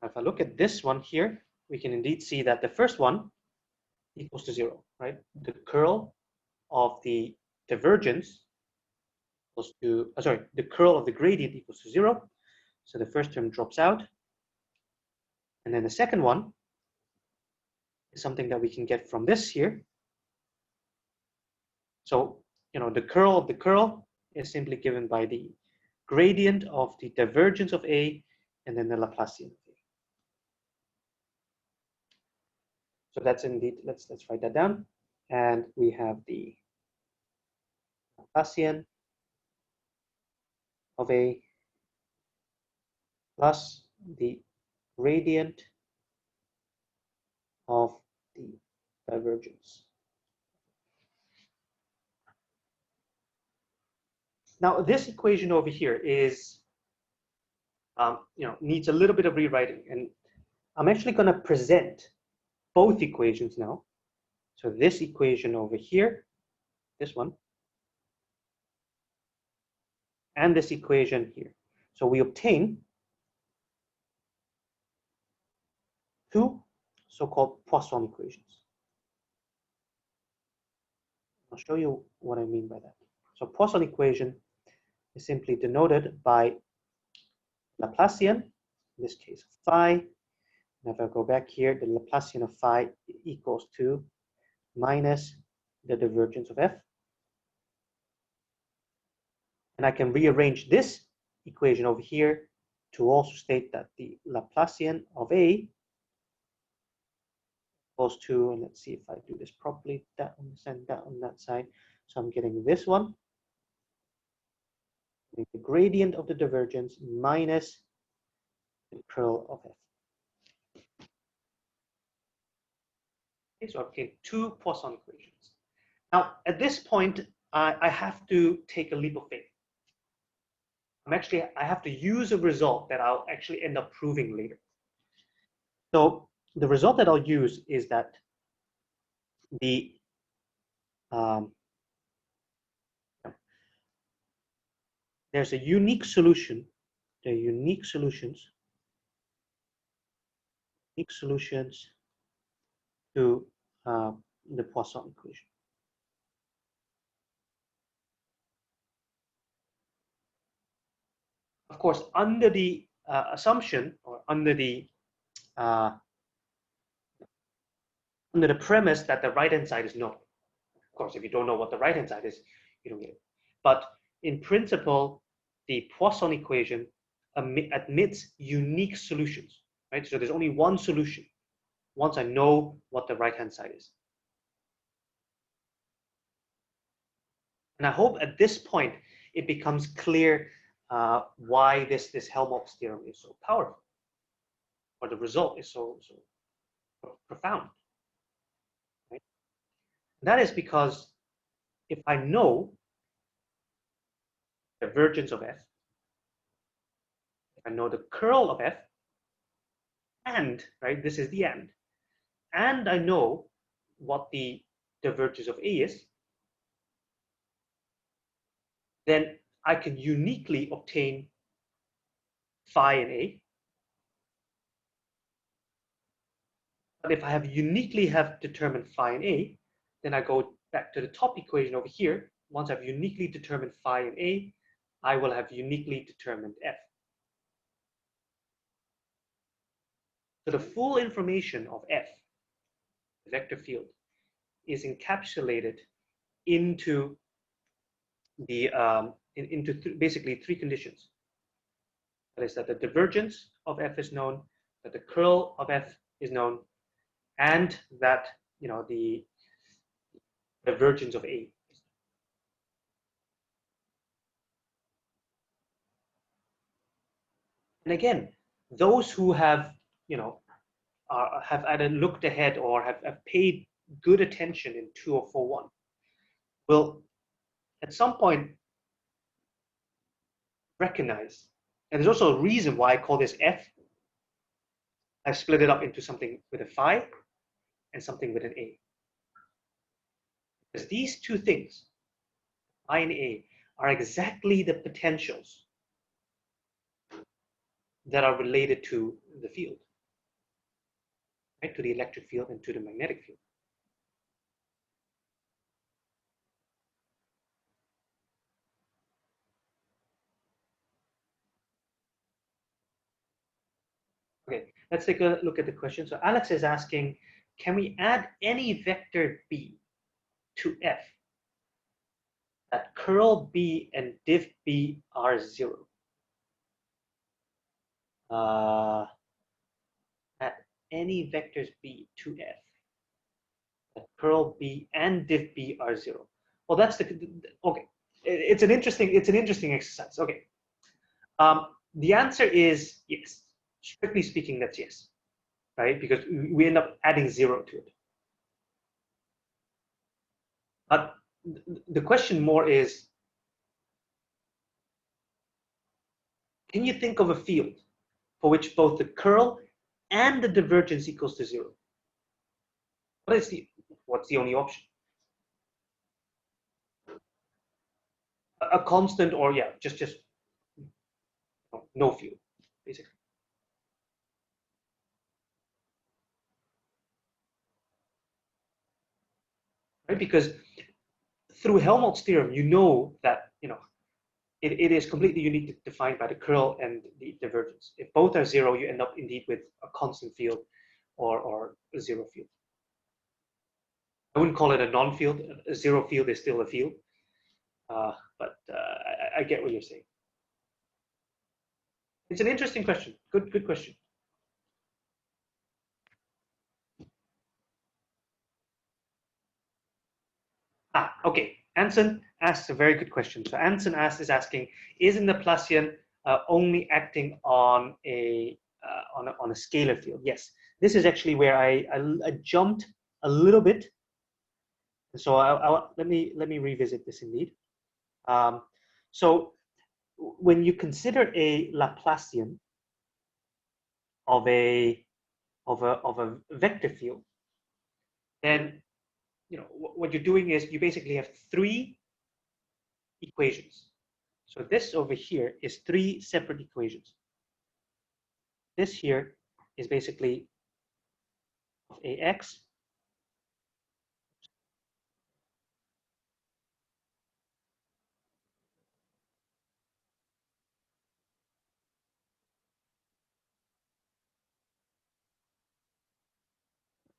Speaker 1: If I look at this one here, we can indeed see that the first one equals to 0, right? The curl of the divergence equals to, the curl of the gradient equals to 0. So the first term drops out. And then the second one is something that we can get from this here. So, the curl of the curl is simply given by the gradient of the divergence of A and then the Laplacian of A. So that's indeed, let's write that down. And we have the Laplacian of A plus the gradient of the divergence. Now, this equation over here is, needs a little bit of rewriting, and I'm actually going to present both equations now. So this equation over here, this one, and this equation here. So we obtain two so-called Poisson equations. I'll show you what I mean by that. So Poisson equation is simply denoted by Laplacian, in this case phi. And if I go back here, the Laplacian of phi equals to minus the divergence of f. And I can rearrange this equation over here to also state that the Laplacian of A equals to, and let's see if I do this properly, that one, send that on that side. So I'm getting this one, the gradient of the divergence minus the curl of f. Okay, so I've obtained two Poisson equations. Now, at this point, I have to take a leap of faith. I have to use a result that I'll actually end up proving later. So the result that I'll use is that the there's a unique solution. There are unique solutions to the Poisson equation. Of course, under the assumption or under the premise that the right-hand side is known. Of course, if you don't know what the right-hand side is, you don't get it. But in principle, the Poisson equation admits unique solutions, right? So there's only one solution once I know what the right-hand side is. And I hope at this point it becomes clear why this Helmholtz theorem is so powerful. or the result is so profound, right? That is because if I know the divergence of f, if I know the curl of f, and, right, this is the and I know what the divergence of A is, then I can uniquely obtain phi in A. But if I have uniquely determined phi in A, then I go back to the top equation over here. Once I've uniquely determined phi in A, I will have uniquely determined F. So the full information of F, the vector field, is encapsulated into the basically three conditions. That is that the divergence of F is known, that the curl of F is known, and that the divergence of A. And again, those who have have either looked ahead or have paid good attention in 2041 will at some point recognize, and there's also a reason why I call this F. I've split it up into something with a phi and something with an A. Because these two things, phi and A, are exactly the potentials that are related to the field, right? To the electric field and to the magnetic field. Okay, let's take a look at the question. So Alex is asking, can we add any vector B to F that curl B and div B are 0? Add any vectors B to F that curl B and div B are 0. Well, that's okay. It's an interesting exercise. Okay. The answer is yes. Strictly speaking, that's yes, right? Because we end up adding 0 to it. But the question more is, can you think of a field for which both the curl and the divergence equals to 0? What's the only option? A constant, or yeah, just no field, basically. Right? Because through Helmholtz theorem, you know that it is completely unique defined by the curl and the divergence. If both are 0, you end up indeed with a constant field or a 0 field. I wouldn't call it a non-field. A 0 field is still a field, but I get what you're saying. It's an interesting question. Good question. Okay. Anson asks a very good question. So Anson is asking, isn't the Laplacian only acting on a scalar field? Yes. This is actually where I jumped a little bit. So let me revisit this indeed. So when you consider a Laplacian of a vector field, then what you're doing is you basically have 3 equations. So this over here is 3 separate equations. This here is basically of AX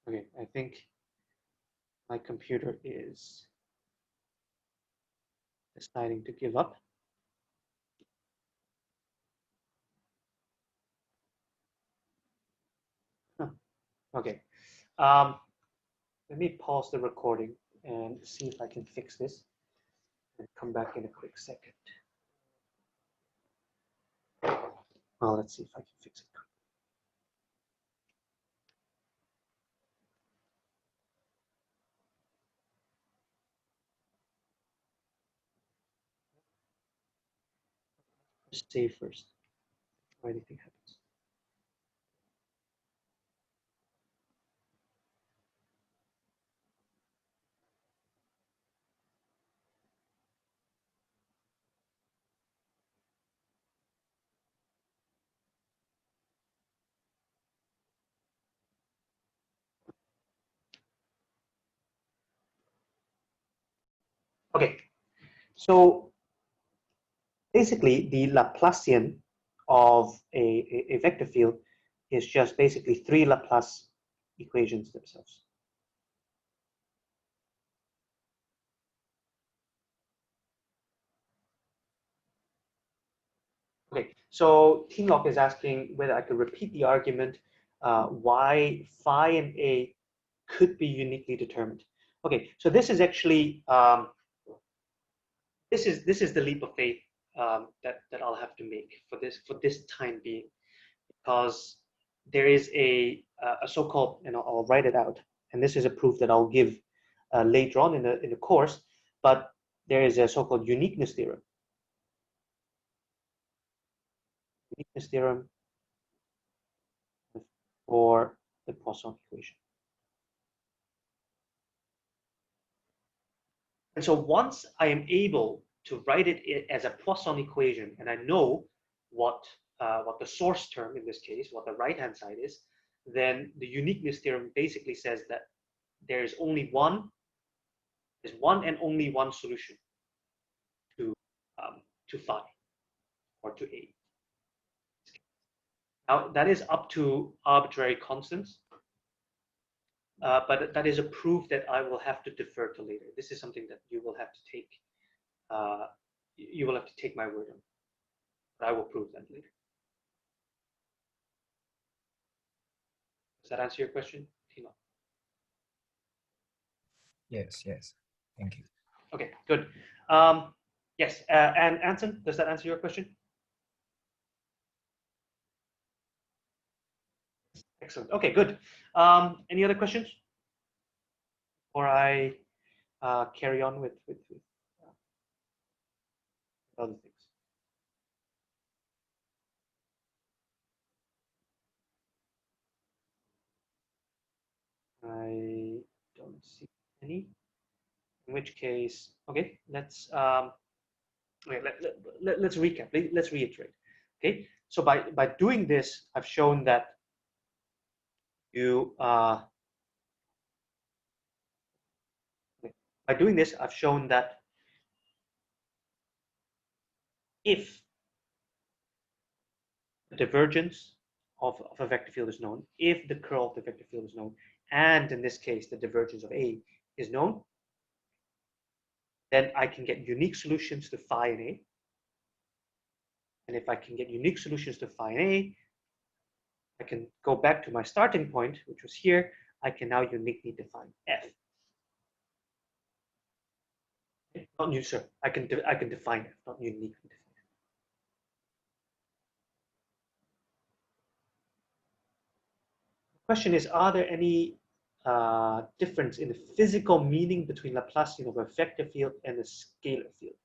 Speaker 1: okay, I think my computer is deciding to give up. Huh. Okay. Let me pause the recording and see if I can fix this and come back in a quick second. Well, let's see if I can fix it. Just save first before anything happens. Okay, so basically the Laplacian of a vector field is just basically 3 Laplace equations themselves. Okay, so Tinlock is asking whether I could repeat the argument why phi and A could be uniquely determined. Okay, so this is actually this is the leap of faith that I'll have to make for this time being, because there is a so-called, and I'll write it out, and this is a proof that I'll give later on in the course, but there is a so-called uniqueness theorem. Uniqueness theorem for the Poisson equation. And so once I am able to write it as a Poisson equation, and I know what the source term in this case, what the right-hand side is, then the uniqueness theorem basically says that there is only one, there's one and only one solution to phi or to A. Now that is up to arbitrary constants, but that is a proof that I will have to defer to later. This is something that you will have to take. You will have to take my word on. But I will prove that later. Does that answer your question, Timo?
Speaker 2: Yes, yes. Thank you.
Speaker 1: Okay, good. Yes, and Anson, does that answer your question? Excellent. Okay, good. Any other questions? Or I carry on with other things. I don't see any. In which case, okay, let's okay, let's recap. Let's reiterate. Okay, so by doing this, I've shown that you by doing this, I've shown that if the divergence of a vector field is known, if the curl of the vector field is known, and in this case the divergence of A is known, then I can get unique solutions to phi and A. And if I can get unique solutions to phi and A, I can go back to my starting point, which was here. I can now uniquely define F. Not new, sir. I can define F, not uniquely define F. The question is, are there any difference in the physical meaning between Laplacian of a vector field and a scalar field?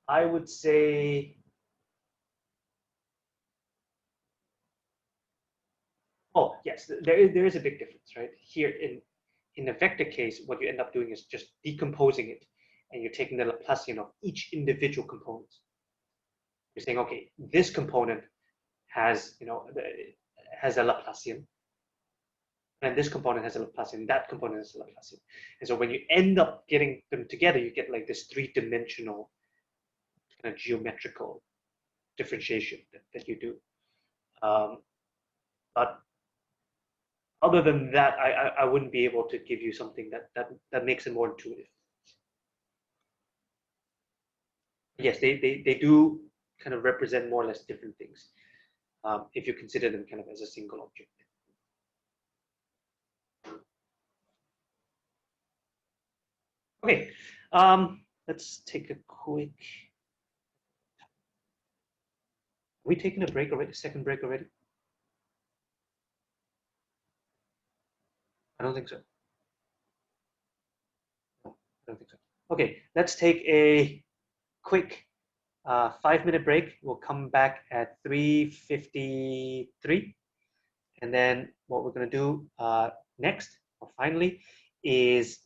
Speaker 1: I would say, oh yes, there is a big difference, right? Here in the vector case, what you end up doing is just decomposing it, and you're taking the Laplacian of each individual component. You're saying, okay, this component has, has a Laplacian, and this component has a Laplacian, that component has a Laplacian. And so when you end up getting them together, you get like this three-dimensional kind of geometrical differentiation that you do. But other than that, I wouldn't be able to give you something that makes it more intuitive. Yes, they do kind of represent more or less different things if you consider them kind of as a single object. Okay, let's take a quick. Are we taking a break already? Second break already? I don't think so. No, I don't think so. Okay, let's take a quick 5-minute break. We'll come back at 3:53. And then what we're going to do next, or finally, is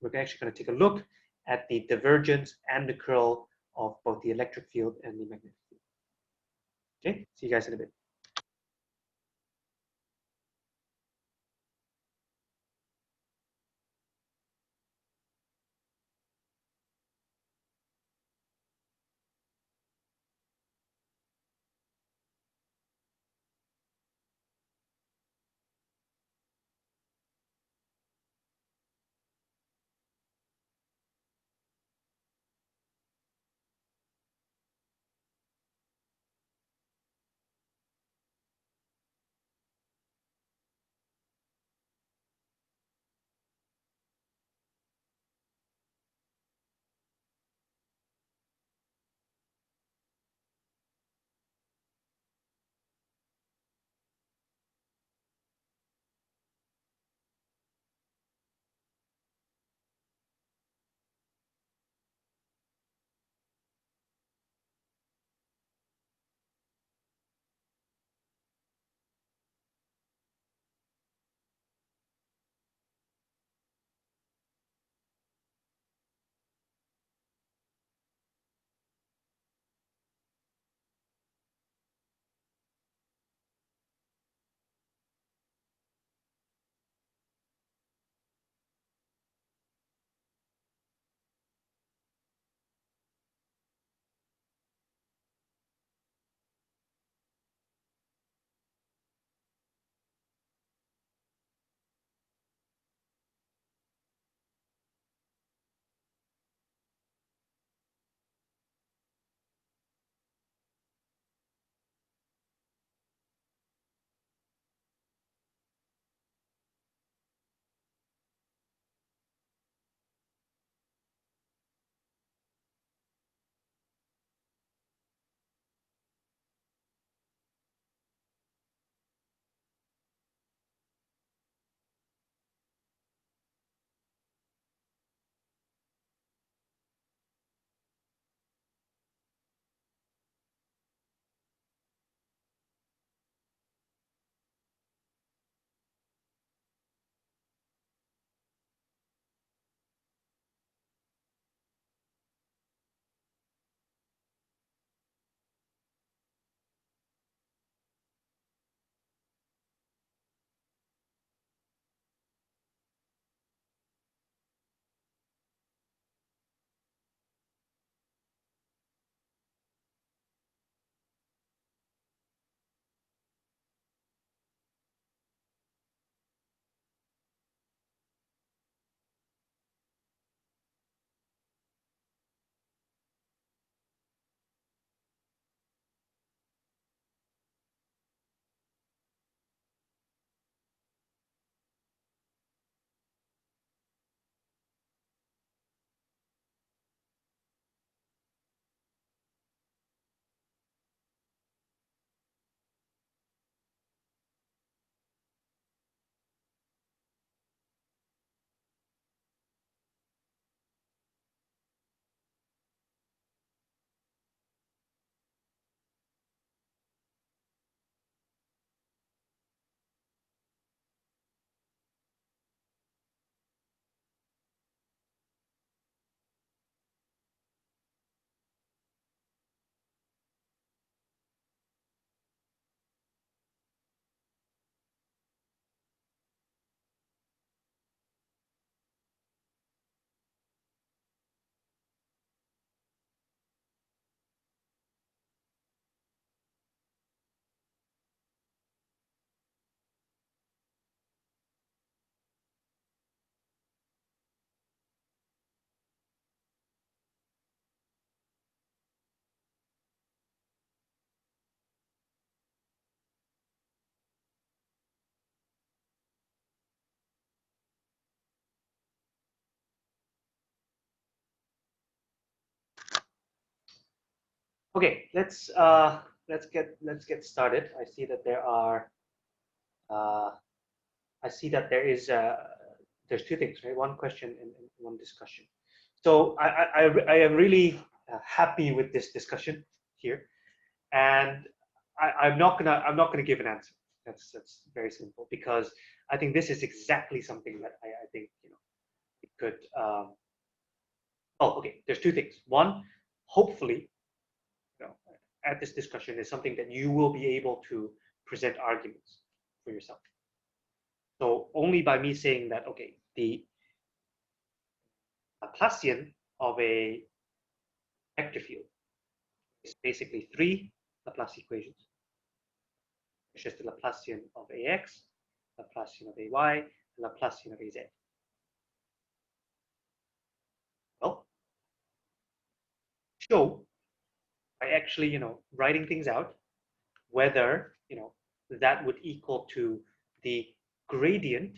Speaker 1: we're actually going to take a look at the divergence and the curl of both the electric field and the magnetic field. Okay, see you guys in a bit. Okay, let's get started. I see that there are uh, I see that there's two things, right? One question and one discussion. So I am really happy with this discussion here, and I'm not gonna give an answer. That's very simple, because I think this is exactly something that I think, you know, it could. Oh, okay. There's two things. One, hopefully, you know, at this discussion is something that you will be able to present arguments for yourself. So only by me saying that, okay, the Laplacian of a vector field is basically three Laplace equations. It's just the Laplacian of AX, Laplacian of AY, and Laplacian of AZ. Well, show by actually, you know, writing things out, whether, you know, that would equal to the gradient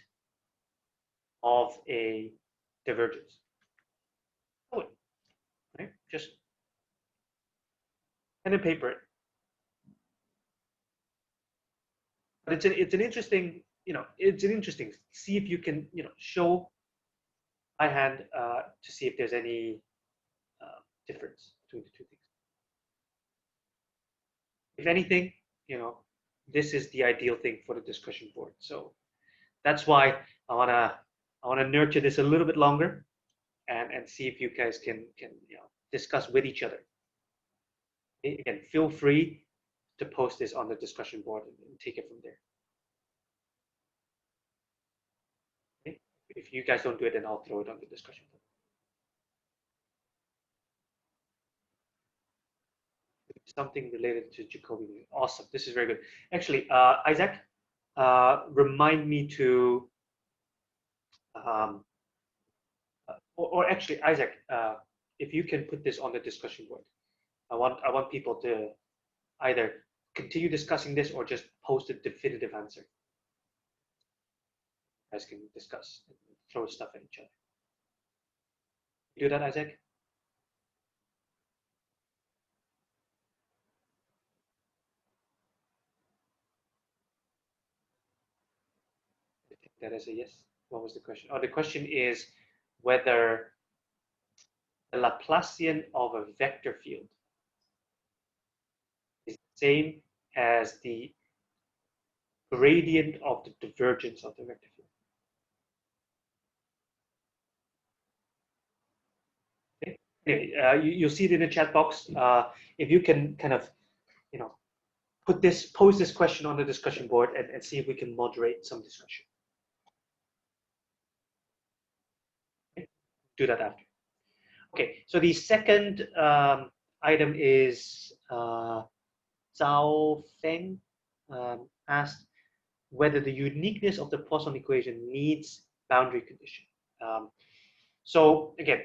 Speaker 1: of a divergence. Oh, right? Just pen and paper it. But it's an interesting, you know, it's an interesting. See if you can, you know, show by hand to see if there's any difference between the two things. If anything, you know, this is the ideal thing for the discussion board. So that's why I wanna nurture this a little bit longer, and see if you guys can you know, discuss with each other. Again, feel free to post this on the discussion board and take it from there. Okay? If you guys don't do it, then I'll throw it on the discussion board. Something related to Jacobi. Awesome. This is very good. Actually, Isaac, remind me to, or actually, Isaac, if you can put this on the discussion board. I want people to either continue discussing this or just post a definitive answer. You guys can discuss and throw stuff at each other. You do that, Isaac? I think that is a yes. What was the question? Oh, the question is whether the Laplacian of a vector field is the same as the gradient of the divergence of the vector field. Okay. Anyway, you'll see it in the chat box. If you can kind of, you know, pose this question on the discussion board and see if we can moderate some discussion. Okay. Do that after. Okay, so the second item is Zhao Feng asked whether the uniqueness of the Poisson equation needs boundary condition. So again,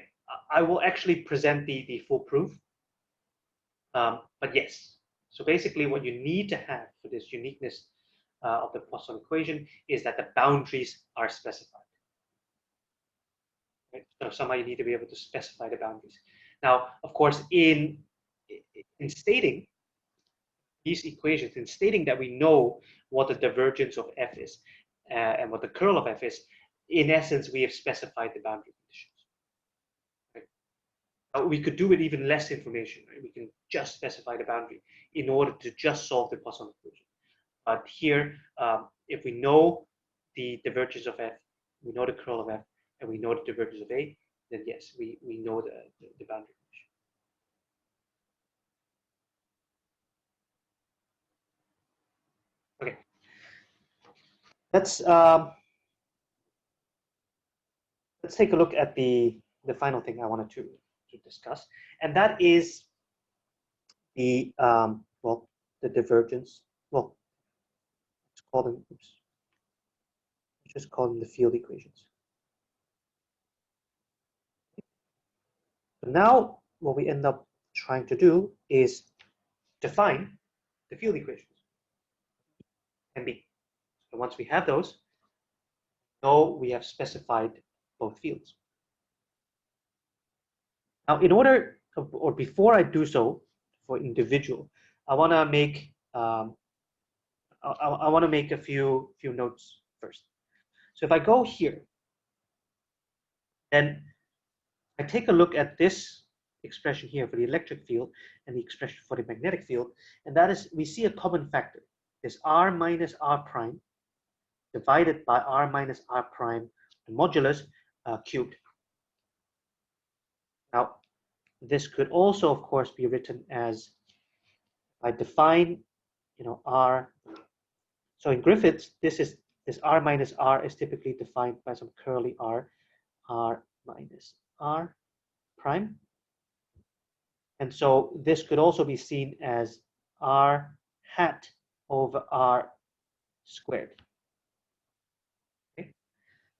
Speaker 1: I will actually present the full proof, but yes. So basically what you need to have for this uniqueness of the Poisson equation is that the boundaries are specified. Right? So somehow you need to be able to specify the boundaries. Now, of course, in stating these equations, in stating that we know what the divergence of f is and what the curl of f is, in essence, we have specified the boundary conditions. Right? We could do with even less information. Right? We can just specify the boundary in order to just solve the Poisson equation. But here, if we know the divergence of f, we know the curl of f, and we know the divergence of a, then yes, we know the boundary condition. Okay. Let's take a look at the final thing I wanted to discuss, and that is the well, the divergence. Well, let's call them. Oops. Let's just call them the field equations. So now, what we end up trying to do is define the field equations. And B. So once we have those, now we have specified both fields. Now, in order, or before I do so for individual, I want to make I want to make a few notes first. So if I go here, then I take a look at this expression here for the electric field and the expression for the magnetic field, and that is, we see a common factor. This r minus r prime divided by r minus r prime, the modulus cubed. Now, this could also, of course, be written as, I define, r. So in Griffiths, this r minus r is typically defined by some curly r minus r prime. And so this could also be seen as r hat over r squared. Okay?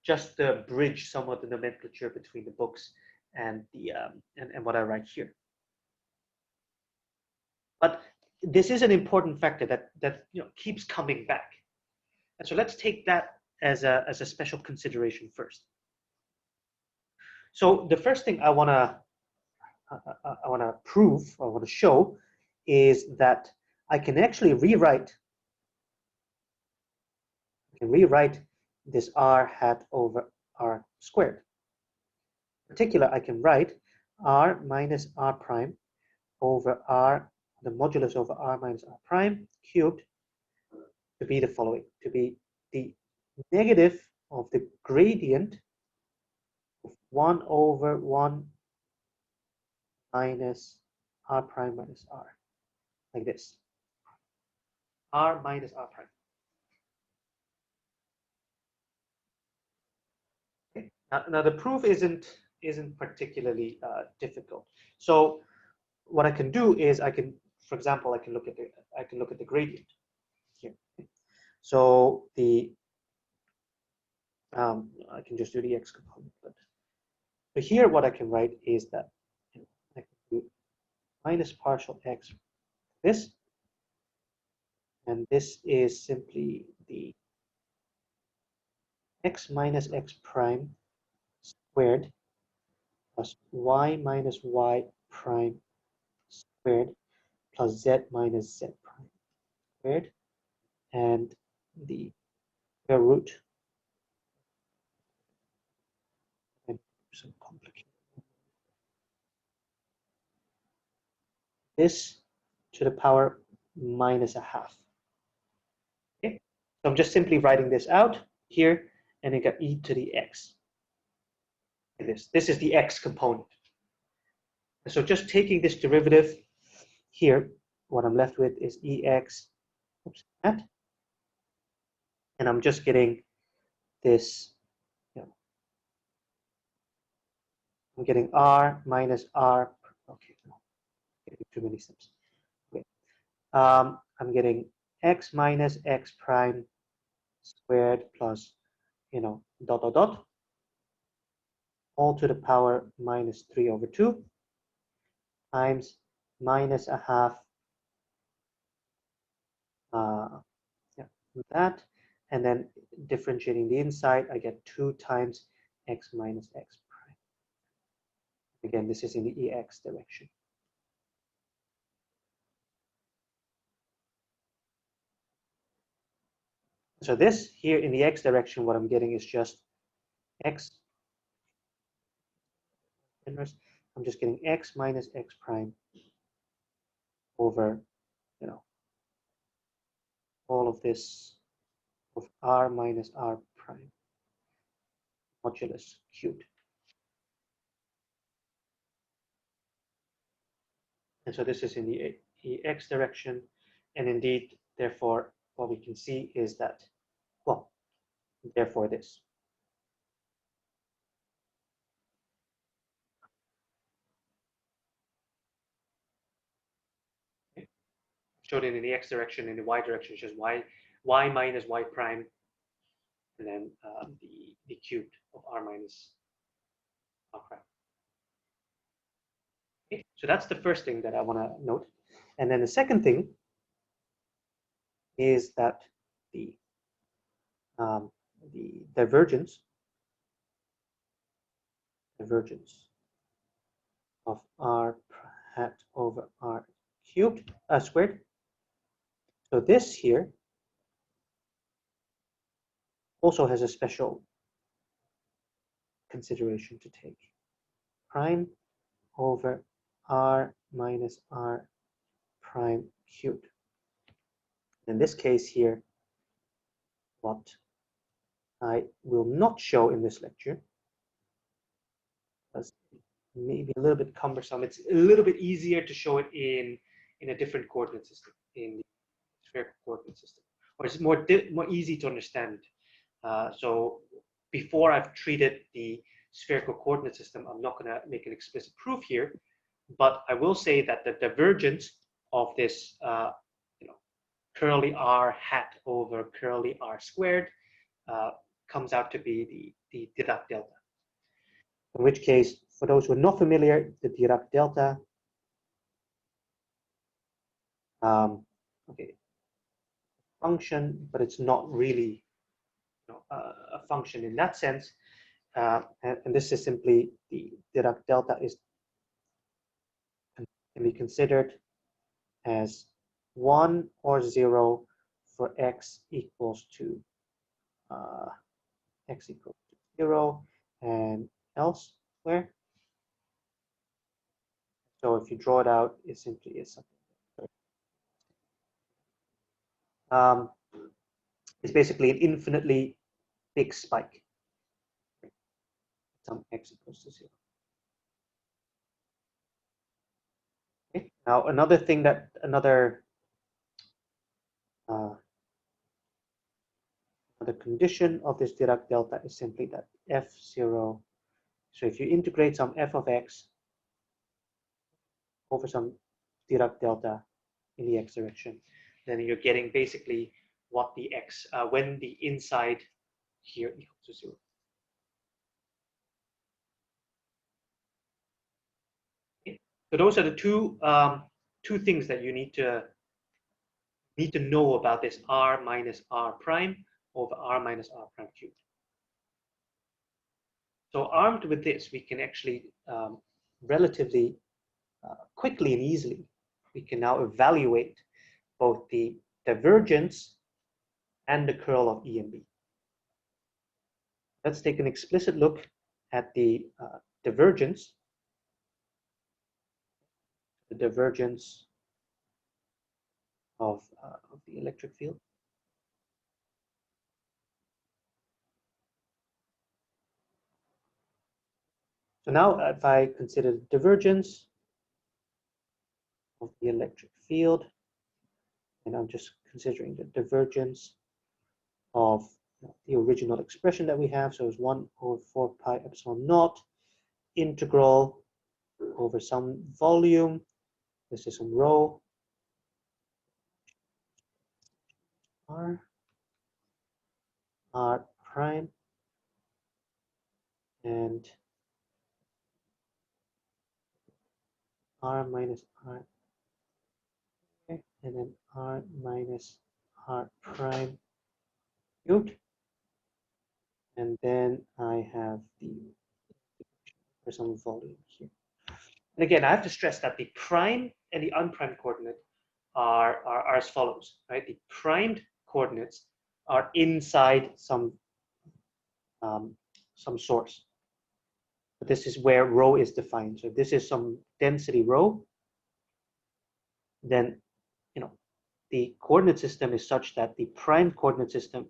Speaker 1: Just to bridge somewhat the nomenclature between the books and the and what I write here. But this is an important factor that keeps coming back. And so let's take that as a special consideration first. So the first thing I want to prove, I want to show, is that I can actually rewrite this r hat over r squared. In particular, I can write r minus r prime over r, the modulus over r minus r prime cubed, to be the following, to be the negative of the gradient of 1 over 1 minus r prime minus r, like this, r minus r prime. Okay. Now the proof isn't particularly difficult. So what I can do is I can, for example, I can look at the gradient here. So the I can just do the x component, but here what I can write is that I can do minus partial x this, and this is simply the x minus x prime squared plus y minus y prime squared plus z minus z prime squared, and the square root, and some complicated, this to the power minus a half. Okay, so I'm just simply writing this out here, and I got e to the x. This is the x component. So just taking this derivative here, what I'm left with is ex, and I'm just getting this, I'm getting r minus r, okay, no, getting too many steps. Okay. I'm getting x minus x prime squared plus, dot, dot, dot, all to the power minus 3 over 2 times minus a half, that, and then differentiating the inside, I get 2 times x minus x prime. Again, this is in the ex direction. So this here in the x direction, what I'm getting is just x inverse. I'm just getting x minus x prime over, all of this of r minus r prime modulus cubed. And so this is in the ex direction, and indeed, therefore, what we can see is that, well, therefore this. Okay. Showed it in the x direction, in the y direction, it's just y minus y prime, and then the cubed of r minus r prime. Okay. So that's the first thing that I want to note. And then the second thing is that the divergence of r hat over r cubed squared. So this here also has a special consideration to take. Prime over r minus r prime cubed. In this case here, what I will not show in this lecture, because it may be a little bit cumbersome. It's a little bit easier to show it in a different coordinate system, in the spherical coordinate system, or it's more easy to understand. So before I've treated the spherical coordinate system, I'm not going to make an explicit proof here, but I will say that the divergence of this curly r hat over curly r squared comes out to be the Dirac delta. In which case, for those who are not familiar, the Dirac delta, okay, function, but it's not really a function in that sense. And this is simply the Dirac delta can be considered as 1 or 0 for x equals to 0 and elsewhere. So if you draw it out, it simply is something. It's basically an infinitely big spike. Some x equals to 0. Okay. Now another thing that another condition of this Dirac delta is simply that f0. So if you integrate some f of x over some Dirac delta in the x direction, then you're getting basically what the x when the inside here equals to 0. Okay. So those are the two things that you need to know about this r minus r prime over r minus r prime cubed. So armed with this, we can actually relatively quickly and easily, we can now evaluate both the divergence and the curl of E and B. Let's take an explicit look at the divergence. The divergence of the electric field. So now if I consider the divergence of the electric field, and I'm just considering the divergence of the original expression that we have, so it's 1 over 4 pi epsilon naught integral over some volume, this is some rho, r prime, and r minus r, okay, and then r minus r prime cubed, and then I have the for some volume here. And again, I have to stress that the prime and the unprimed coordinate are as follows, right? The primed coordinates are inside some source. But this is where rho is defined. So if this is some density rho, then the coordinate system is such that the primed coordinate system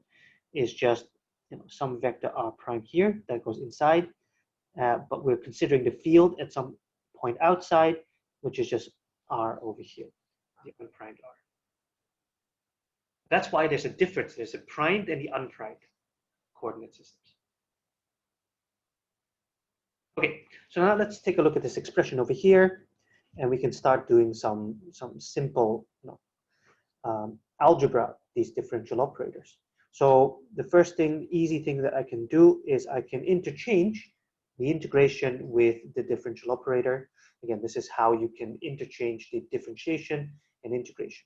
Speaker 1: is just some vector r prime here that goes inside, but we're considering the field at some point outside, which is just r over here, the unprimed r. That's why there's a difference. There's a primed and the unprimed coordinate systems. Okay, so now let's take a look at this expression over here, and we can start doing some simple algebra, these differential operators. So the first thing, easy thing that I can do is I can interchange the integration with the differential operator. Again, this is how you can interchange the differentiation and integration.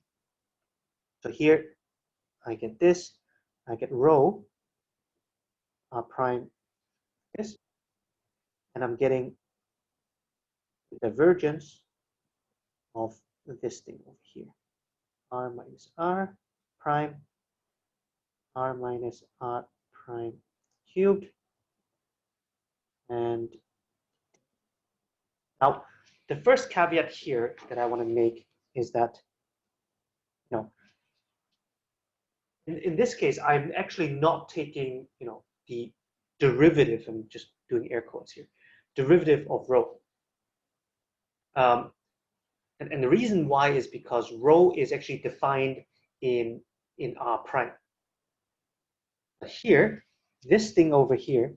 Speaker 1: So here I get this, I get rho r prime this, and I'm getting the divergence of this thing over here, r minus r prime, r minus r prime cubed. And now the first caveat here that I want to make is that, you know, in this case, I'm actually not taking, you know, the derivative, I'm just doing air quotes here, derivative of rho. And the reason why is because rho is actually defined in R prime. But here, this thing over here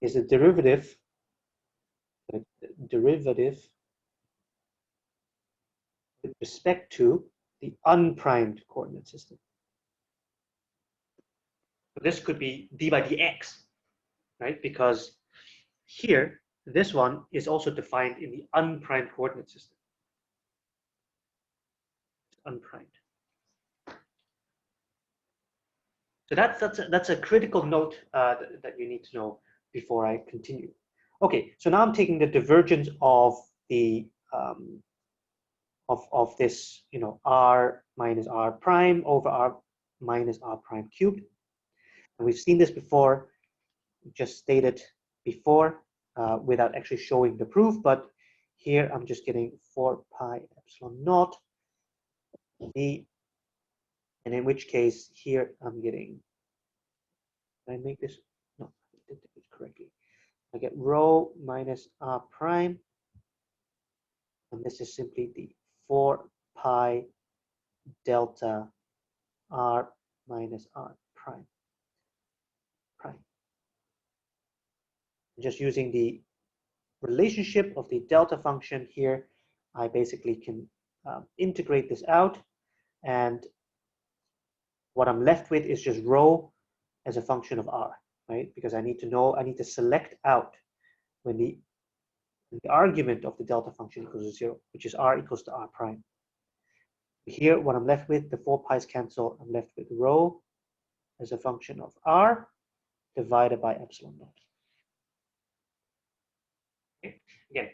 Speaker 1: is a derivative with respect to the unprimed coordinate system. So this could be d by dx, right? Because here, this one is also defined in the unprimed coordinate system. Unprimed. So that's a critical note that you need to know before I continue. Okay, so now I'm taking the divergence of the of this, you know, r minus r prime over r minus r prime cubed. And we've seen this before, just stated before, without actually showing the proof. But here I'm just getting 4 pi epsilon naught d, and in which case here I'm getting. Did I make this? No, I did it correctly. I get rho minus r prime, and this is simply the 4 pi delta r minus r prime. Just using the relationship of the delta function here, I basically can integrate this out, and what I'm left with is just rho as a function of r, right? Because I need to select out when the argument of the delta function equals to 0, which is r equals to r prime. Here, what I'm left with, the 4 pi's cancel, I'm left with rho as a function of r divided by epsilon naught. Okay. Again,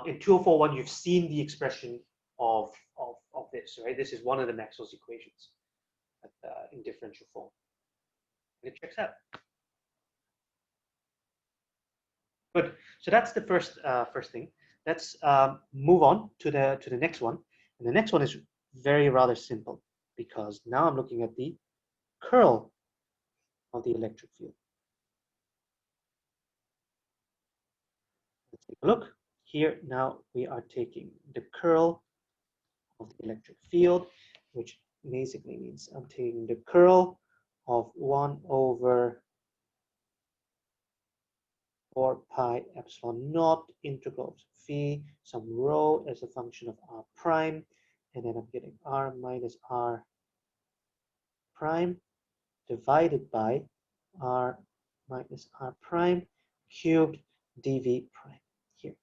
Speaker 1: in 2041, you've seen the expression of this, right? This is one of the Maxwell's equations in differential form. And it checks out. Good. So that's the first thing. Let's move on to the next one. And the next one is rather simple, because now I'm looking at the curl of the electric field. Let's take a look. Here now we are taking the curl of the electric field, which basically means I'm taking the curl of 1 over 4 pi epsilon naught integral of phi some rho as a function of r prime, and then I'm getting r minus r prime divided by r minus r prime cubed dv prime here.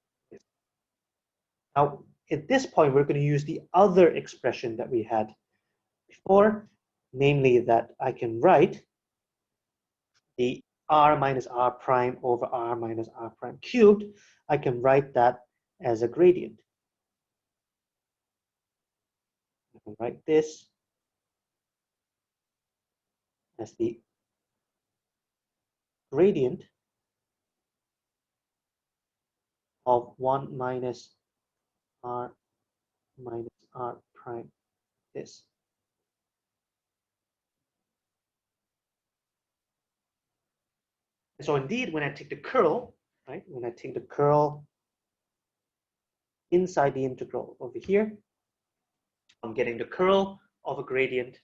Speaker 1: Now, at this point, we're going to use the other expression that we had before, namely that I can write the r minus r prime over r minus r prime cubed. I can write that as a gradient. I can write this as the gradient of 1 minus r prime this. And so indeed, when I take the curl, right, when I take the curl inside the integral over here, I'm getting the curl of a gradient.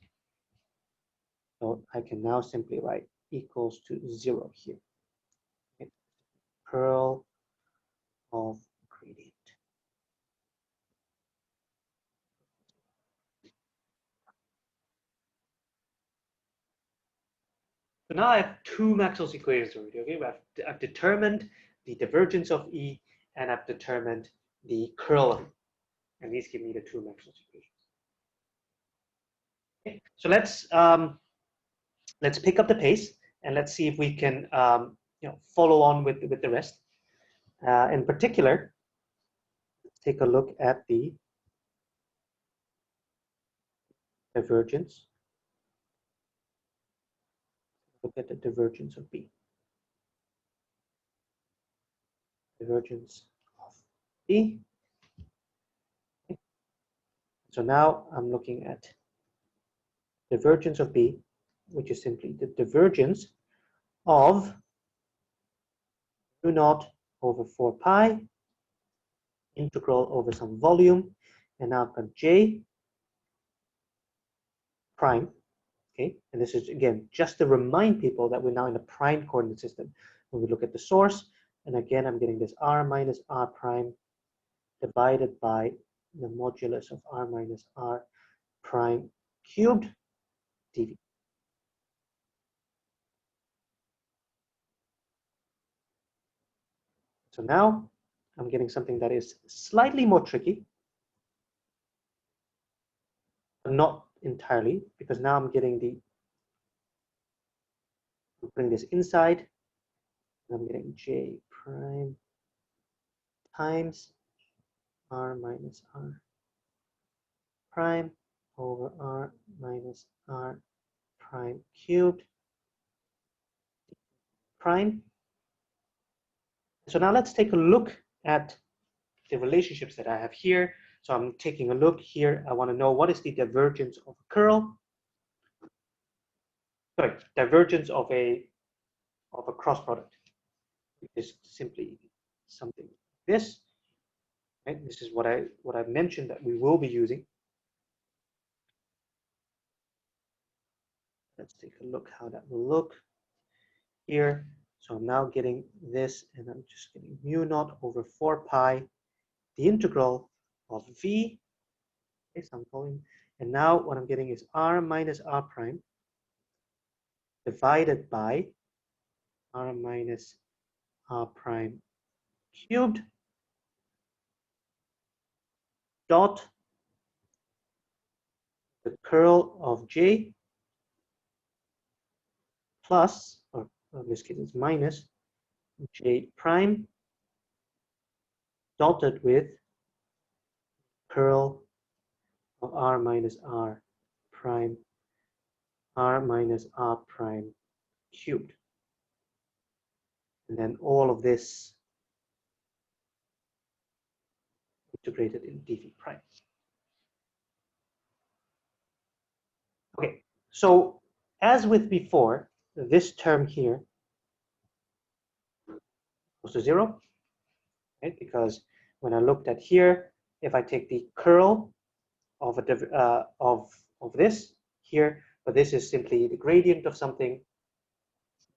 Speaker 1: So I can now simply write equals to 0 here. Okay. Curl of gradient. So now I have two Maxwell's equations already. Okay, I've determined the divergence of E, and I've determined the curl of E, and these give me the two Maxwell's equations. Okay, so let's pick up the pace and let's see if we can follow on with the rest. In particular, let's take a look at the divergence look at the divergence of B. Divergence of B. Okay. So now I'm looking at divergence of B, which is simply the divergence of mu naught over 4 pi integral over some volume, and now I've got J prime. Okay, and this is again just to remind people that we're now in a prime coordinate system. When we look at the source, and again I'm getting this r minus r prime divided by the modulus of r minus r prime cubed dv. So now I'm getting something that is slightly more tricky, but not entirely, because now I'm getting the, I'm putting this inside, and I'm getting J prime times r minus r prime over r minus r prime cubed prime. So now let's take a look at the relationships that I have here. So I'm taking a look here. I want to know what is the divergence of a curl. Sorry, divergence of a cross product. It is simply something like this. Right? This is what I've mentioned that we will be using. Let's take a look how that will look here. So I'm now getting this, and I'm just getting mu naught over 4 pi, the integral of v. Okay, so I'm calling, and now what I'm getting is r minus r prime divided by r minus r prime cubed dot the curl of j plus, or in this case it's minus, j prime dotted with curl of r minus r prime, r minus r prime cubed. And then all of this integrated in dv prime. Okay, so as with before, this term here goes to 0, right? Because when I looked at here, if I take the curl of a of this here, but this is simply the gradient of something,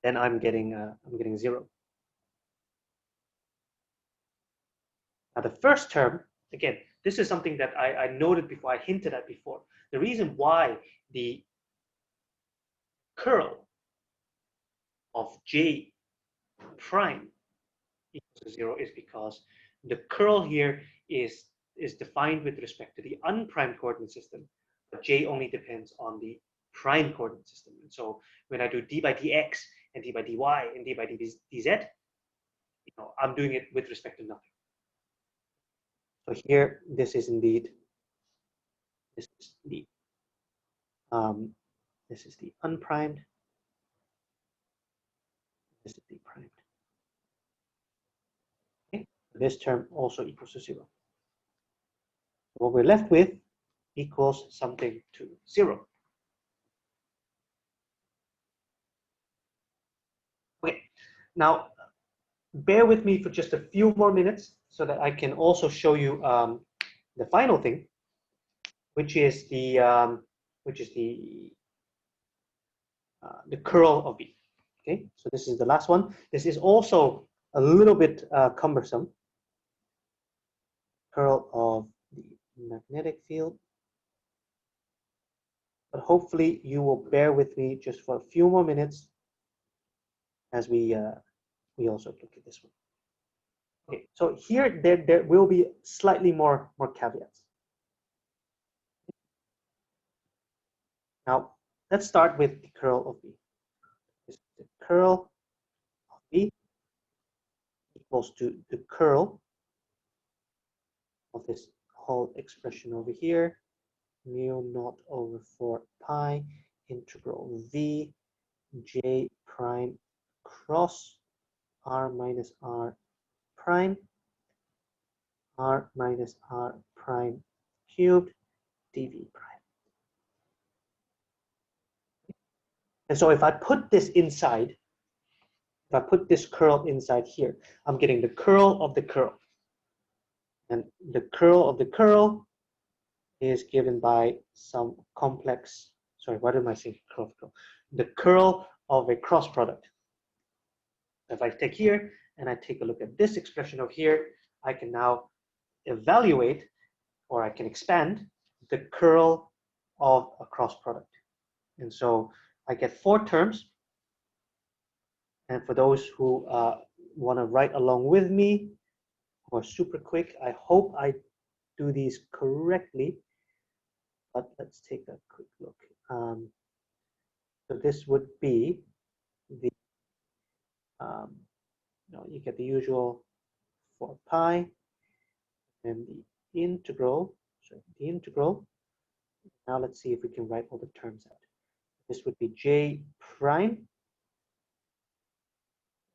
Speaker 1: then I'm getting 0. Now the first term, again, this is something that I noted before, I hinted at before. The reason why the curl of j prime equals to 0 is because the curl here is defined with respect to the unprimed coordinate system, but j only depends on the prime coordinate system. And so when I do d by dx and d by dy and d by dz, I'm doing it with respect to nothing. So here, this is indeed, this is the unprimed, this is the primed. Okay, this term also equals to 0. What we're left with equals something to 0. Okay, now bear with me for just a few more minutes so that I can also show you the final thing, which is the curl of B. Okay, so this is the last one. This is also a little bit cumbersome. Curl of the magnetic field, but hopefully you will bear with me just for a few more minutes as we also look at this one. Okay, so here there will be slightly more caveats. Now let's start with the curl of B. This is the curl of B equals to the curl of this whole expression over here, mu naught over 4 pi integral v J prime cross R minus R prime, R minus R prime cubed dV prime. And so if I put this inside, if I put this curl inside here, I'm getting the curl of the curl. And the curl of the curl is given by some complex, sorry, what am I saying? Curl, curl. The curl of a cross product. If I take here and I take a look at this expression over here, I can now evaluate, or I can expand the curl of a cross product. And so I get 4 terms. And for those who want to write along with me, or super quick, I hope I do these correctly. But let's take a quick look. So this would be the, you get the usual 4 pi, and the integral, now let's see if we can write all the terms out. This would be J prime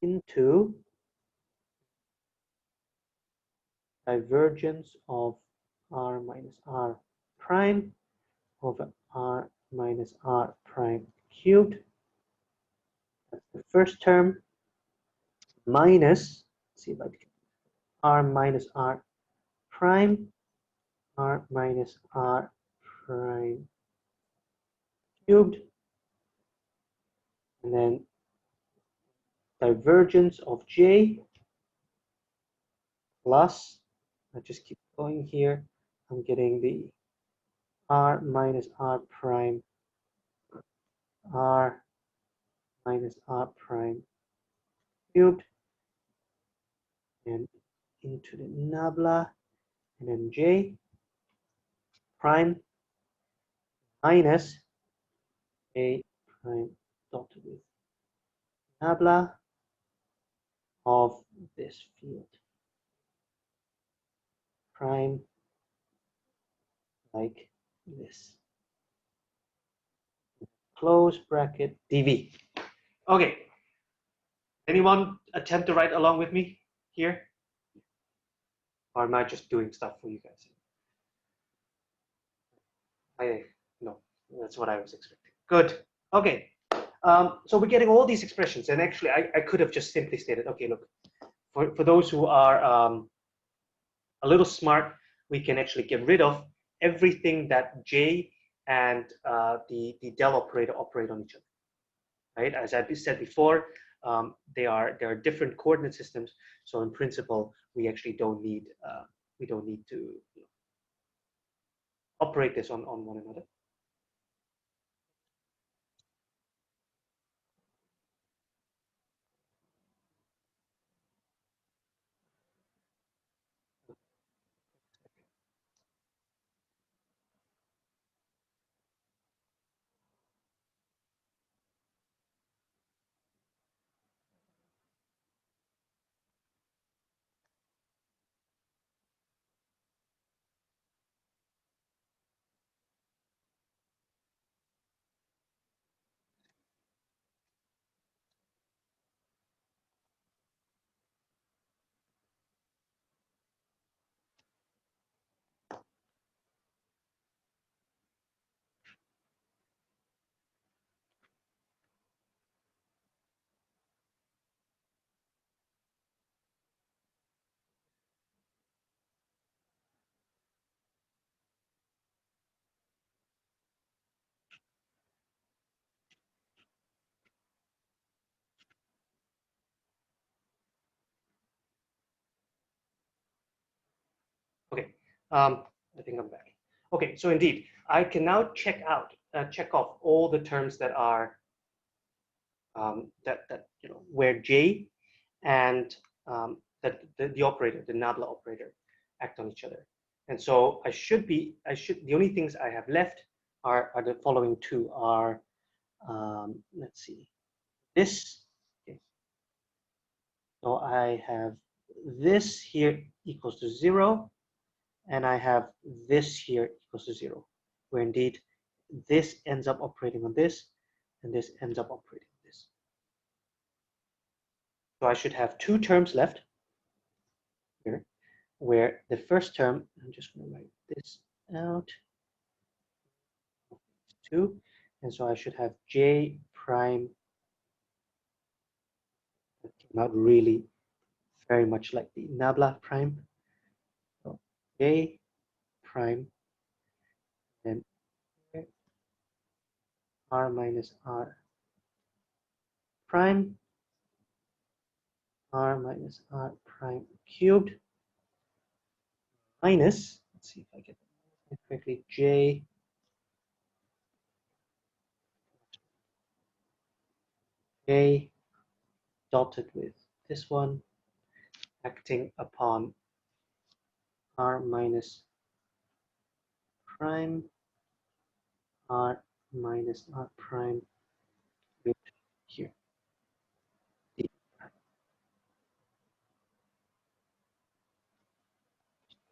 Speaker 1: into divergence of R minus R prime over R minus R prime cubed. That's the first term, minus, let's see if I can, R minus R prime, R minus R prime cubed, and then divergence of J plus, I just keep going here, I'm getting the R minus R prime, R minus R prime cubed, and into the nabla, and then J prime minus J prime dotted with nabla of this field prime, like this. Close bracket dV. Okay. Anyone attempt to write along with me here? Or am I just doing stuff for you guys? No, that's what I was expecting. Good. Okay. So we're getting all these expressions, and actually I could have just simply stated, okay, look, for those who are a little smart, we can actually get rid of everything that J and the del operator operate on each other, right? As I said before, they are different coordinate systems, so in principle, we actually don't need to operate this on one another. Okay, I think I'm back. Okay, so indeed, I can now check off all the terms that are where J and the operator, the nabla operator, act on each other. And so the only things I have left are the following two are, let's see, this. Okay. So I have this here equals to 0, and I have this here equals to 0, where indeed this ends up operating on this, and this ends up operating on So I should have two terms left here, where the first term, I'm just going to write this out, 2, and so I should have J prime, that came out really very much like the nabla prime. So J prime, and R minus R prime, R minus R prime cubed, minus, let's see if I get it correctly, J dotted with this one, acting upon R minus prime, R minus R prime here. D.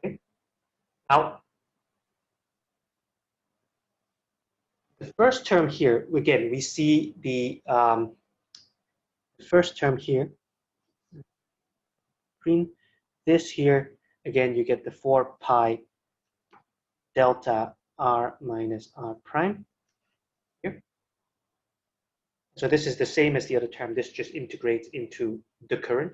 Speaker 1: Okay. Now, the first term here, again, we see the first term here, green. This here, again, you get the 4 pi delta R minus R prime here. So this is the same as the other term. This just integrates into the current.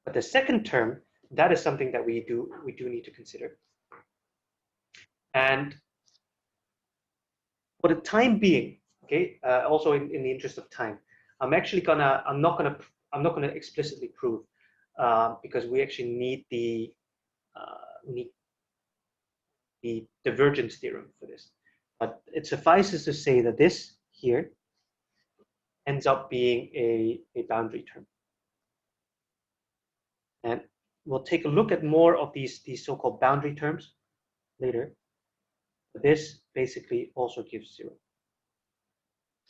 Speaker 1: But the second term, that is something that we do need to consider. And for the time being, okay, also in the interest of time, I'm not gonna explicitly prove because we actually need the divergence theorem for this. But it suffices to say that this here ends up being a boundary term. And we'll take a look at more of these so-called boundary terms later. But this basically also gives 0.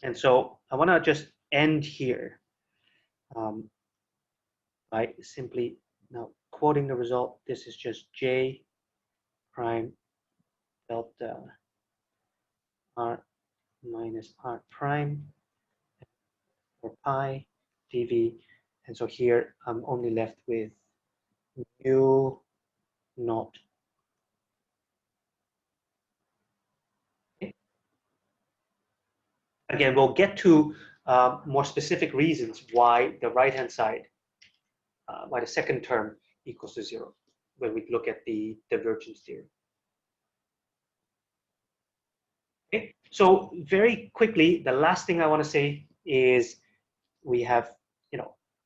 Speaker 1: And so I want to just end here by simply now quoting the result. This is just J prime delta R minus R prime for pi dv. And so here I'm only left with mu naught. Okay. Again, we'll get to more specific reasons why the right-hand side, why the second term equals to 0 when we look at the divergence theorem. Okay, so very quickly, the last thing I want to say is we have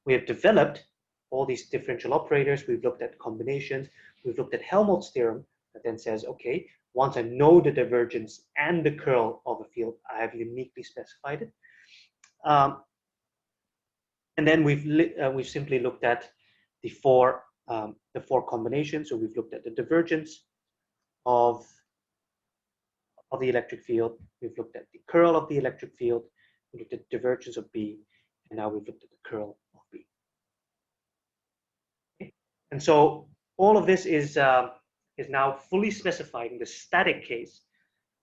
Speaker 1: developed all these differential operators. We've looked at combinations. We've looked at Helmholtz theorem that then says, okay, once I know the divergence and the curl of a field, I have uniquely specified it. And then we've simply looked at the four combinations. So we've looked at the divergence of the electric field. We've looked at the curl of the electric field. We looked at the divergence of B, and now we've looked at the curl of B. Okay. And so all of this is now fully specified in the static case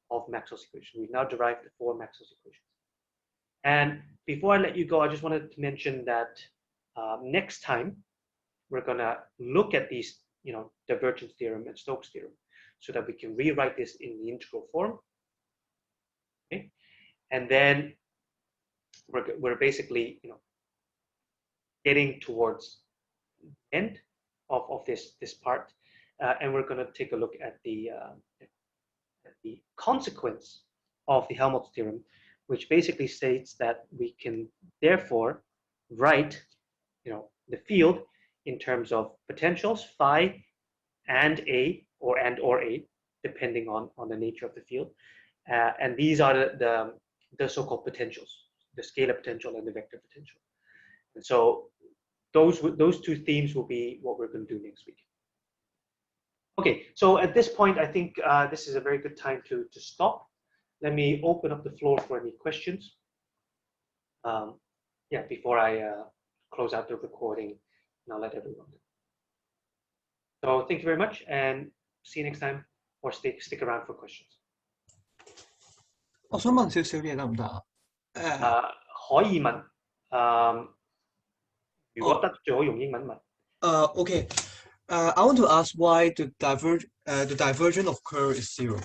Speaker 1: of Maxwell's equation. We've now derived the 4 Maxwell's equations. And before I let you go, I just wanted to mention that next time we're going to look at these, divergence theorem and Stokes theorem, so that we can rewrite this in the integral form. Okay, and then we're basically, getting towards the end of this part, and we're going to take a look at the consequence of the Helmholtz theorem, which basically states that we can therefore write, the field in terms of potentials phi and A or A, depending on the nature of the field, and these are the so-called potentials, the scalar potential and the vector potential. And so those two themes will be what we're going to do next week. Okay, so at this point, I think this is a very good time to stop. Let me open up the floor for any questions. Before I close out the recording, and I'll let everyone know. So thank you very much, and see you next time, or stick around for questions.
Speaker 3: 我想問少少嘢得唔得啊？
Speaker 1: 可以問，如果得最好用英文問。
Speaker 3: Okay. I want to ask why the divergence of curl is 0.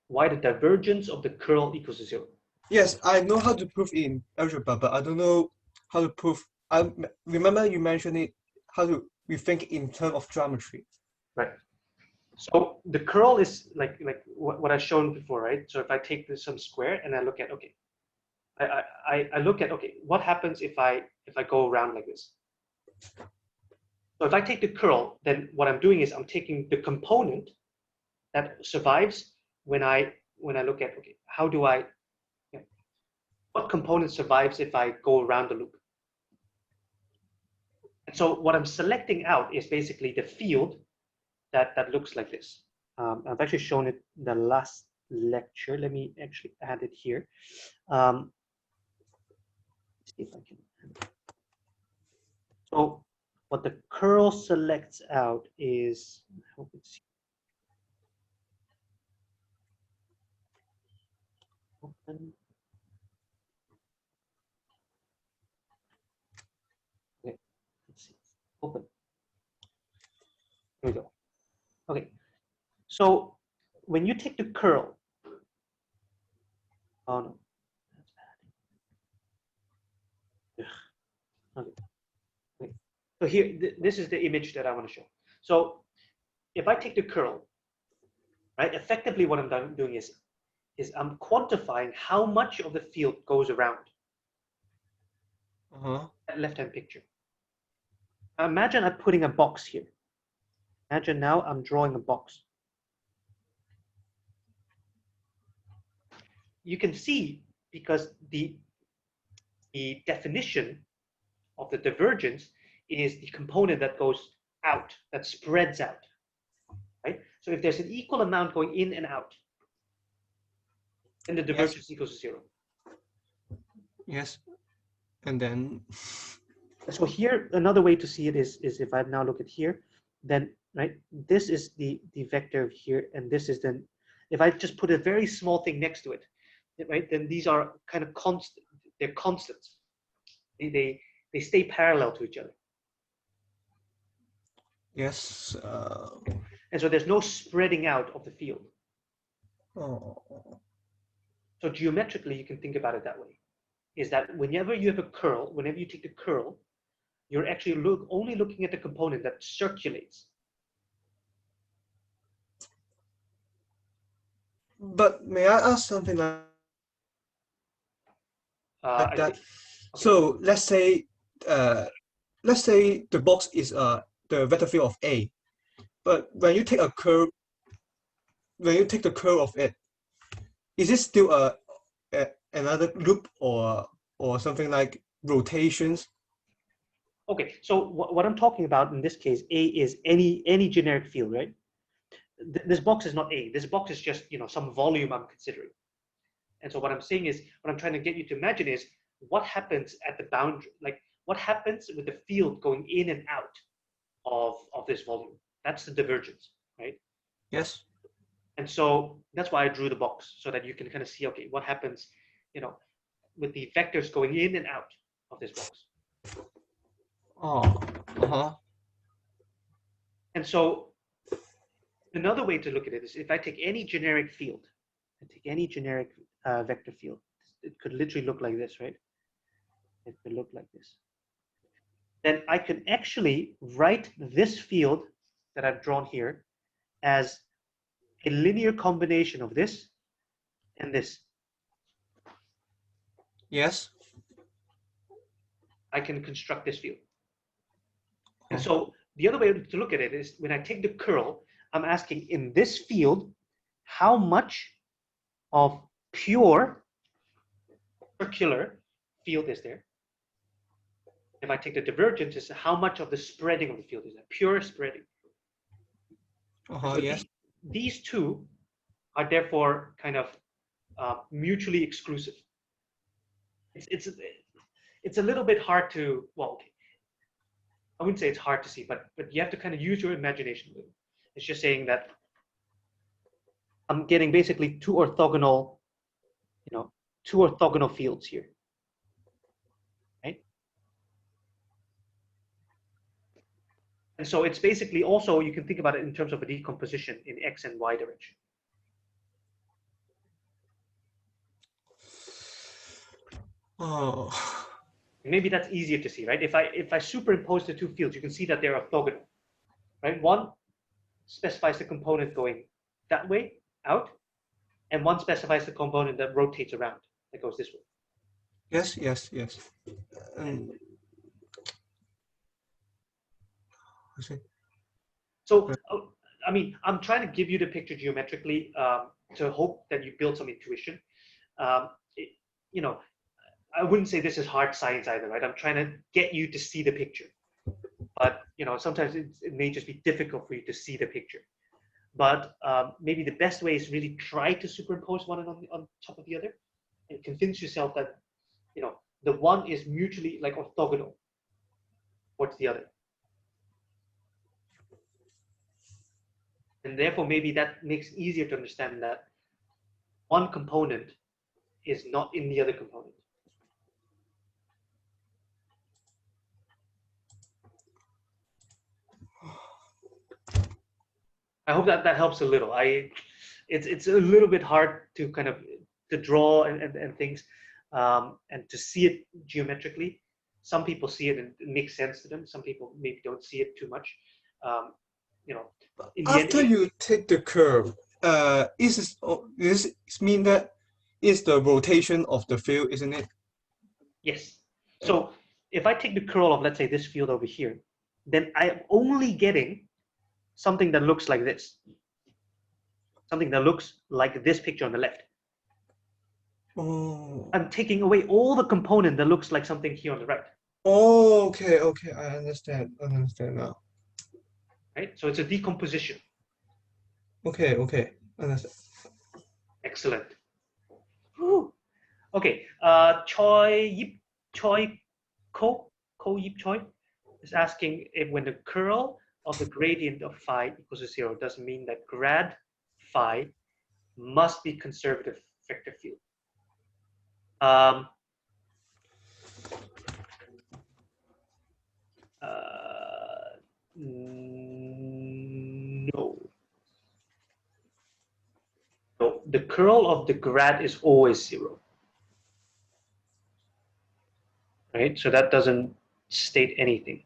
Speaker 1: Why the divergence of the curl equals to 0?
Speaker 3: Yes, I know how to prove in algebra, but I don't know how to prove. I remember you mentioned it. We think in terms of geometry.
Speaker 1: Right. So the curl is like what I've shown before, right? So if I take some square and I look at, okay, I look at, okay, what happens if I go around like this? So if I take the curl, then what I'm doing is I'm taking the component that survives when I look at, okay, how do I, what component survives if I go around the loop? And so what I'm selecting out is basically the field that looks like this. I've actually shown it the last lecture. Let me actually add it here. See if I can. So what the curl selects out is, I hope it's open. Okay, let's see. Open. Here we go. Okay. So when you take the curl, oh no, that's bad. Okay. Okay. So here, this is the image that I want to show. So if I take the curl, right, effectively what I'm doing is I'm quantifying how much of the field goes around that left-hand picture. Imagine I'm putting a box here. Imagine now I'm drawing a box. You can see because the definition of the divergence is the component that goes out, that spreads out, right? So if there's an equal amount going in and out, then the divergence equals to 0.
Speaker 3: Yes. And then.
Speaker 1: So here, another way to see it is if I now look at here, then, right, this is the vector here, and this is then, if I just put a very small thing next to it, right, then these are kind of constant, they're constants. They stay parallel to each other.
Speaker 3: Yes.
Speaker 1: And so there's no spreading out of the field.
Speaker 3: Oh.
Speaker 1: So geometrically, you can think about it that way. Is that whenever you have a curl, whenever you take the curl, you're actually only looking at the component that circulates.
Speaker 3: But may I ask something like that?
Speaker 1: Okay.
Speaker 3: So let's say the box is the vector field of A, but when you take the curve of it, is it still another loop or something like rotations?
Speaker 1: Okay, so what I'm talking about in this case, A is any generic field, right? This box is not A. This box is just, some volume I'm considering. And so what I'm saying is, what I'm trying to get you to imagine is what happens at the boundary, like what happens with the field going in and out of this volume. That's the divergence, right?
Speaker 3: Yes.
Speaker 1: And so that's why I drew the box, so that you can kind of see, okay, what happens, with the vectors going in and out of this box.
Speaker 3: Oh,
Speaker 1: And so another way to look at it is if I take any generic field, vector field, it could literally look like this, right? It could look like this. Then I can actually write this field that I've drawn here as a linear combination of this and this.
Speaker 3: Yes.
Speaker 1: I can construct this field. And so the other way to look at it is when I take the curl, I'm asking in this field, how much of pure circular field is there? If I take the divergence, is how much of the spreading of the field is there? Pure spreading. So
Speaker 3: yes.
Speaker 1: These two are therefore kind of mutually exclusive. It's a little bit hard to, well, okay. I wouldn't say it's hard to see, but you have to kind of use your imagination with it. It's just saying that I'm getting basically two orthogonal fields here. And so it's basically also, you can think about it in terms of a decomposition in X and Y direction.
Speaker 3: Oh.
Speaker 1: Maybe that's easier to see, right? If I superimpose the two fields, you can see that they're orthogonal, right? One specifies the component going that way, out, and one specifies the component that rotates around, that goes this way.
Speaker 3: Yes, yes, yes. I see.
Speaker 1: So, I mean, I'm trying to give you the picture geometrically to hope that you build some intuition. You know, I wouldn't say this is hard science either, right? I'm trying to get you to see the picture. But, you know, sometimes it may just be difficult for you to see the picture. But maybe the best way is really try to superimpose one on top of the other and convince yourself that, you know, the one is mutually like orthogonal towards the other. And therefore, maybe that makes it easier to understand that one component is not in the other component. I hope that helps a little. It's a little bit hard to kind of to draw and things and to see it geometrically. Some people see it and it makes sense to them. Some people maybe don't see it too much. You know,
Speaker 3: After you take the curve, this mean that is the rotation of the field, isn't it?
Speaker 1: Yes. So if I take the curl of, let's say, this field over here, then I'm only getting something that looks like this. Something that looks like this picture on the left.
Speaker 3: Oh.
Speaker 1: I'm taking away all the component that looks like something here on the right.
Speaker 3: Oh, okay, okay, I understand now.
Speaker 1: Right? So it's a decomposition.
Speaker 3: Okay, okay, understand.
Speaker 1: Excellent. Whew. Okay, Ko Yip Choi is asking if when the curl of the gradient of phi equals to 0 doesn't mean that grad phi must be conservative vector field. No. No, the curl of the grad is always 0. Right? So that doesn't state anything.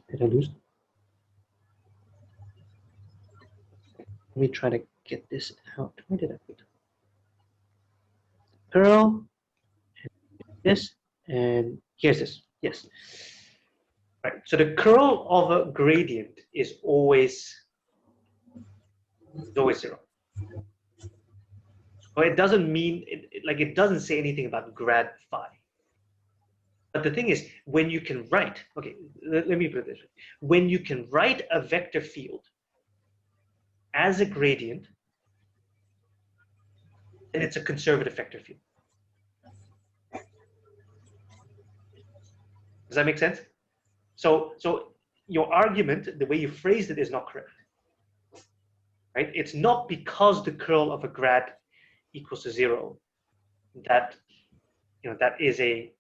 Speaker 1: Did I lose? Let me try to get this out. Where did I put it? Curl, this, and here's this. Yes. Right. So the curl of a gradient is always 0. But it doesn't mean it doesn't say anything about grad phi. But the thing is, when you can write, okay, let me put it this way. When you can write a vector field as a gradient, then it's a conservative vector field. Does that make sense? So your argument, the way you phrased it, is not correct. Right? It's not because the curl of a grad equals to 0 that that is a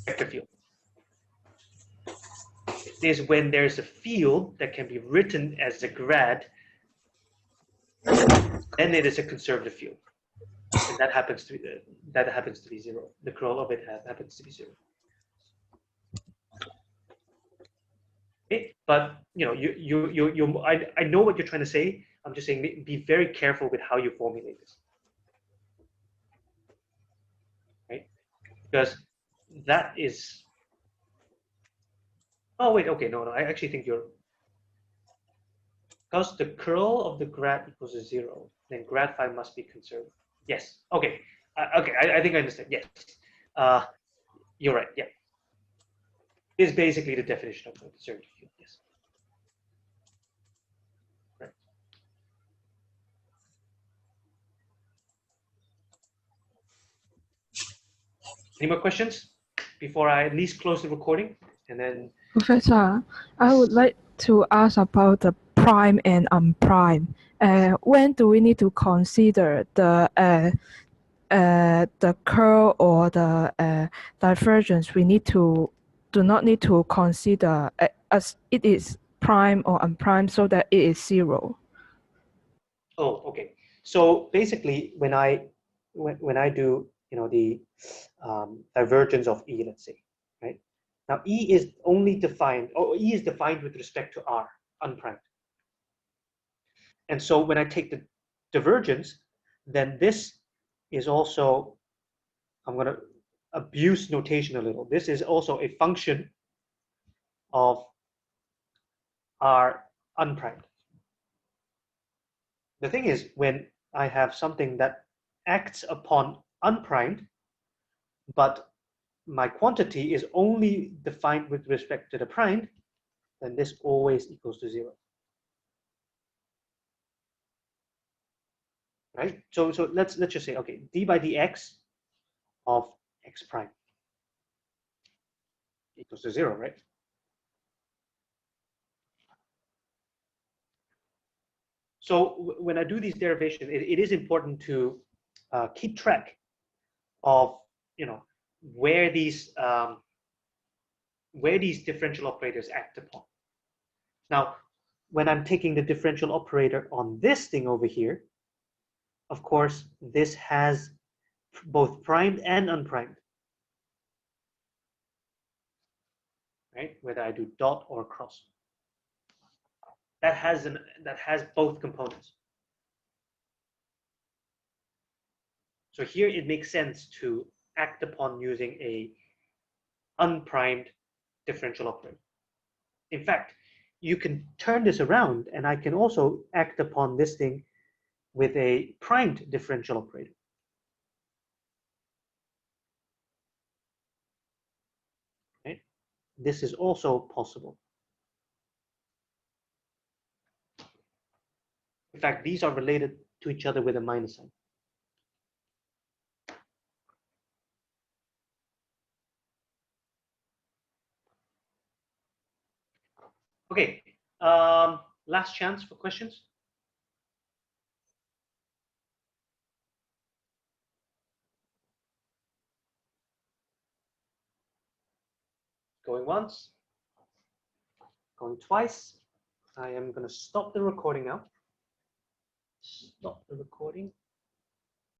Speaker 1: vector field. It is when there's a field that can be written as a grad, then it is a conservative field, and that happens to be 0. The curl of it happens to be 0. Okay? But I know what you're trying to say. I'm just saying be very careful with how you formulate this, right? Because that is. Oh wait, okay, no, I actually think you're. Because the curl of the grad equals to 0, then grad phi must be conservative. Yes. Okay. Okay. I think I understand. Yes. You're right. Yeah. Is basically the definition of a conservative field. Yes. Right. Any more questions before I at least close the recording And then
Speaker 4: Professor, I would like to ask about the prime and unprime. When do we need to consider the curl or the divergence? We do not need to consider as it is prime or unprime, so that it is zero.
Speaker 1: oh, okay. So basically, when I do the divergence of E, let's say, right? Now E is only defined, or E is defined with respect to R, unprimed. And so when I take the divergence, then this is also, I'm going to abuse notation a little. This is also a function of R unprimed. The thing is, when I have something that acts upon unprimed, but my quantity is only defined with respect to the primed, then this always equals to 0. Right? So let's just say, okay, d by dx of x prime equals to 0, right? So when I do these derivations, it is important to keep track of where these differential operators act upon. Now, when I'm taking the differential operator on this thing over here, of course, this has both primed and unprimed, right? Whether I do dot or cross, that has both components. So here it makes sense to act upon using a unprimed differential operator. In fact, you can turn this around, and I can also act upon this thing with a primed differential operator. Right? This is also possible. In fact, these are related to each other with a minus sign. Okay, last chance for questions. Going once, going twice. I am going to stop the recording now. Stop the recording.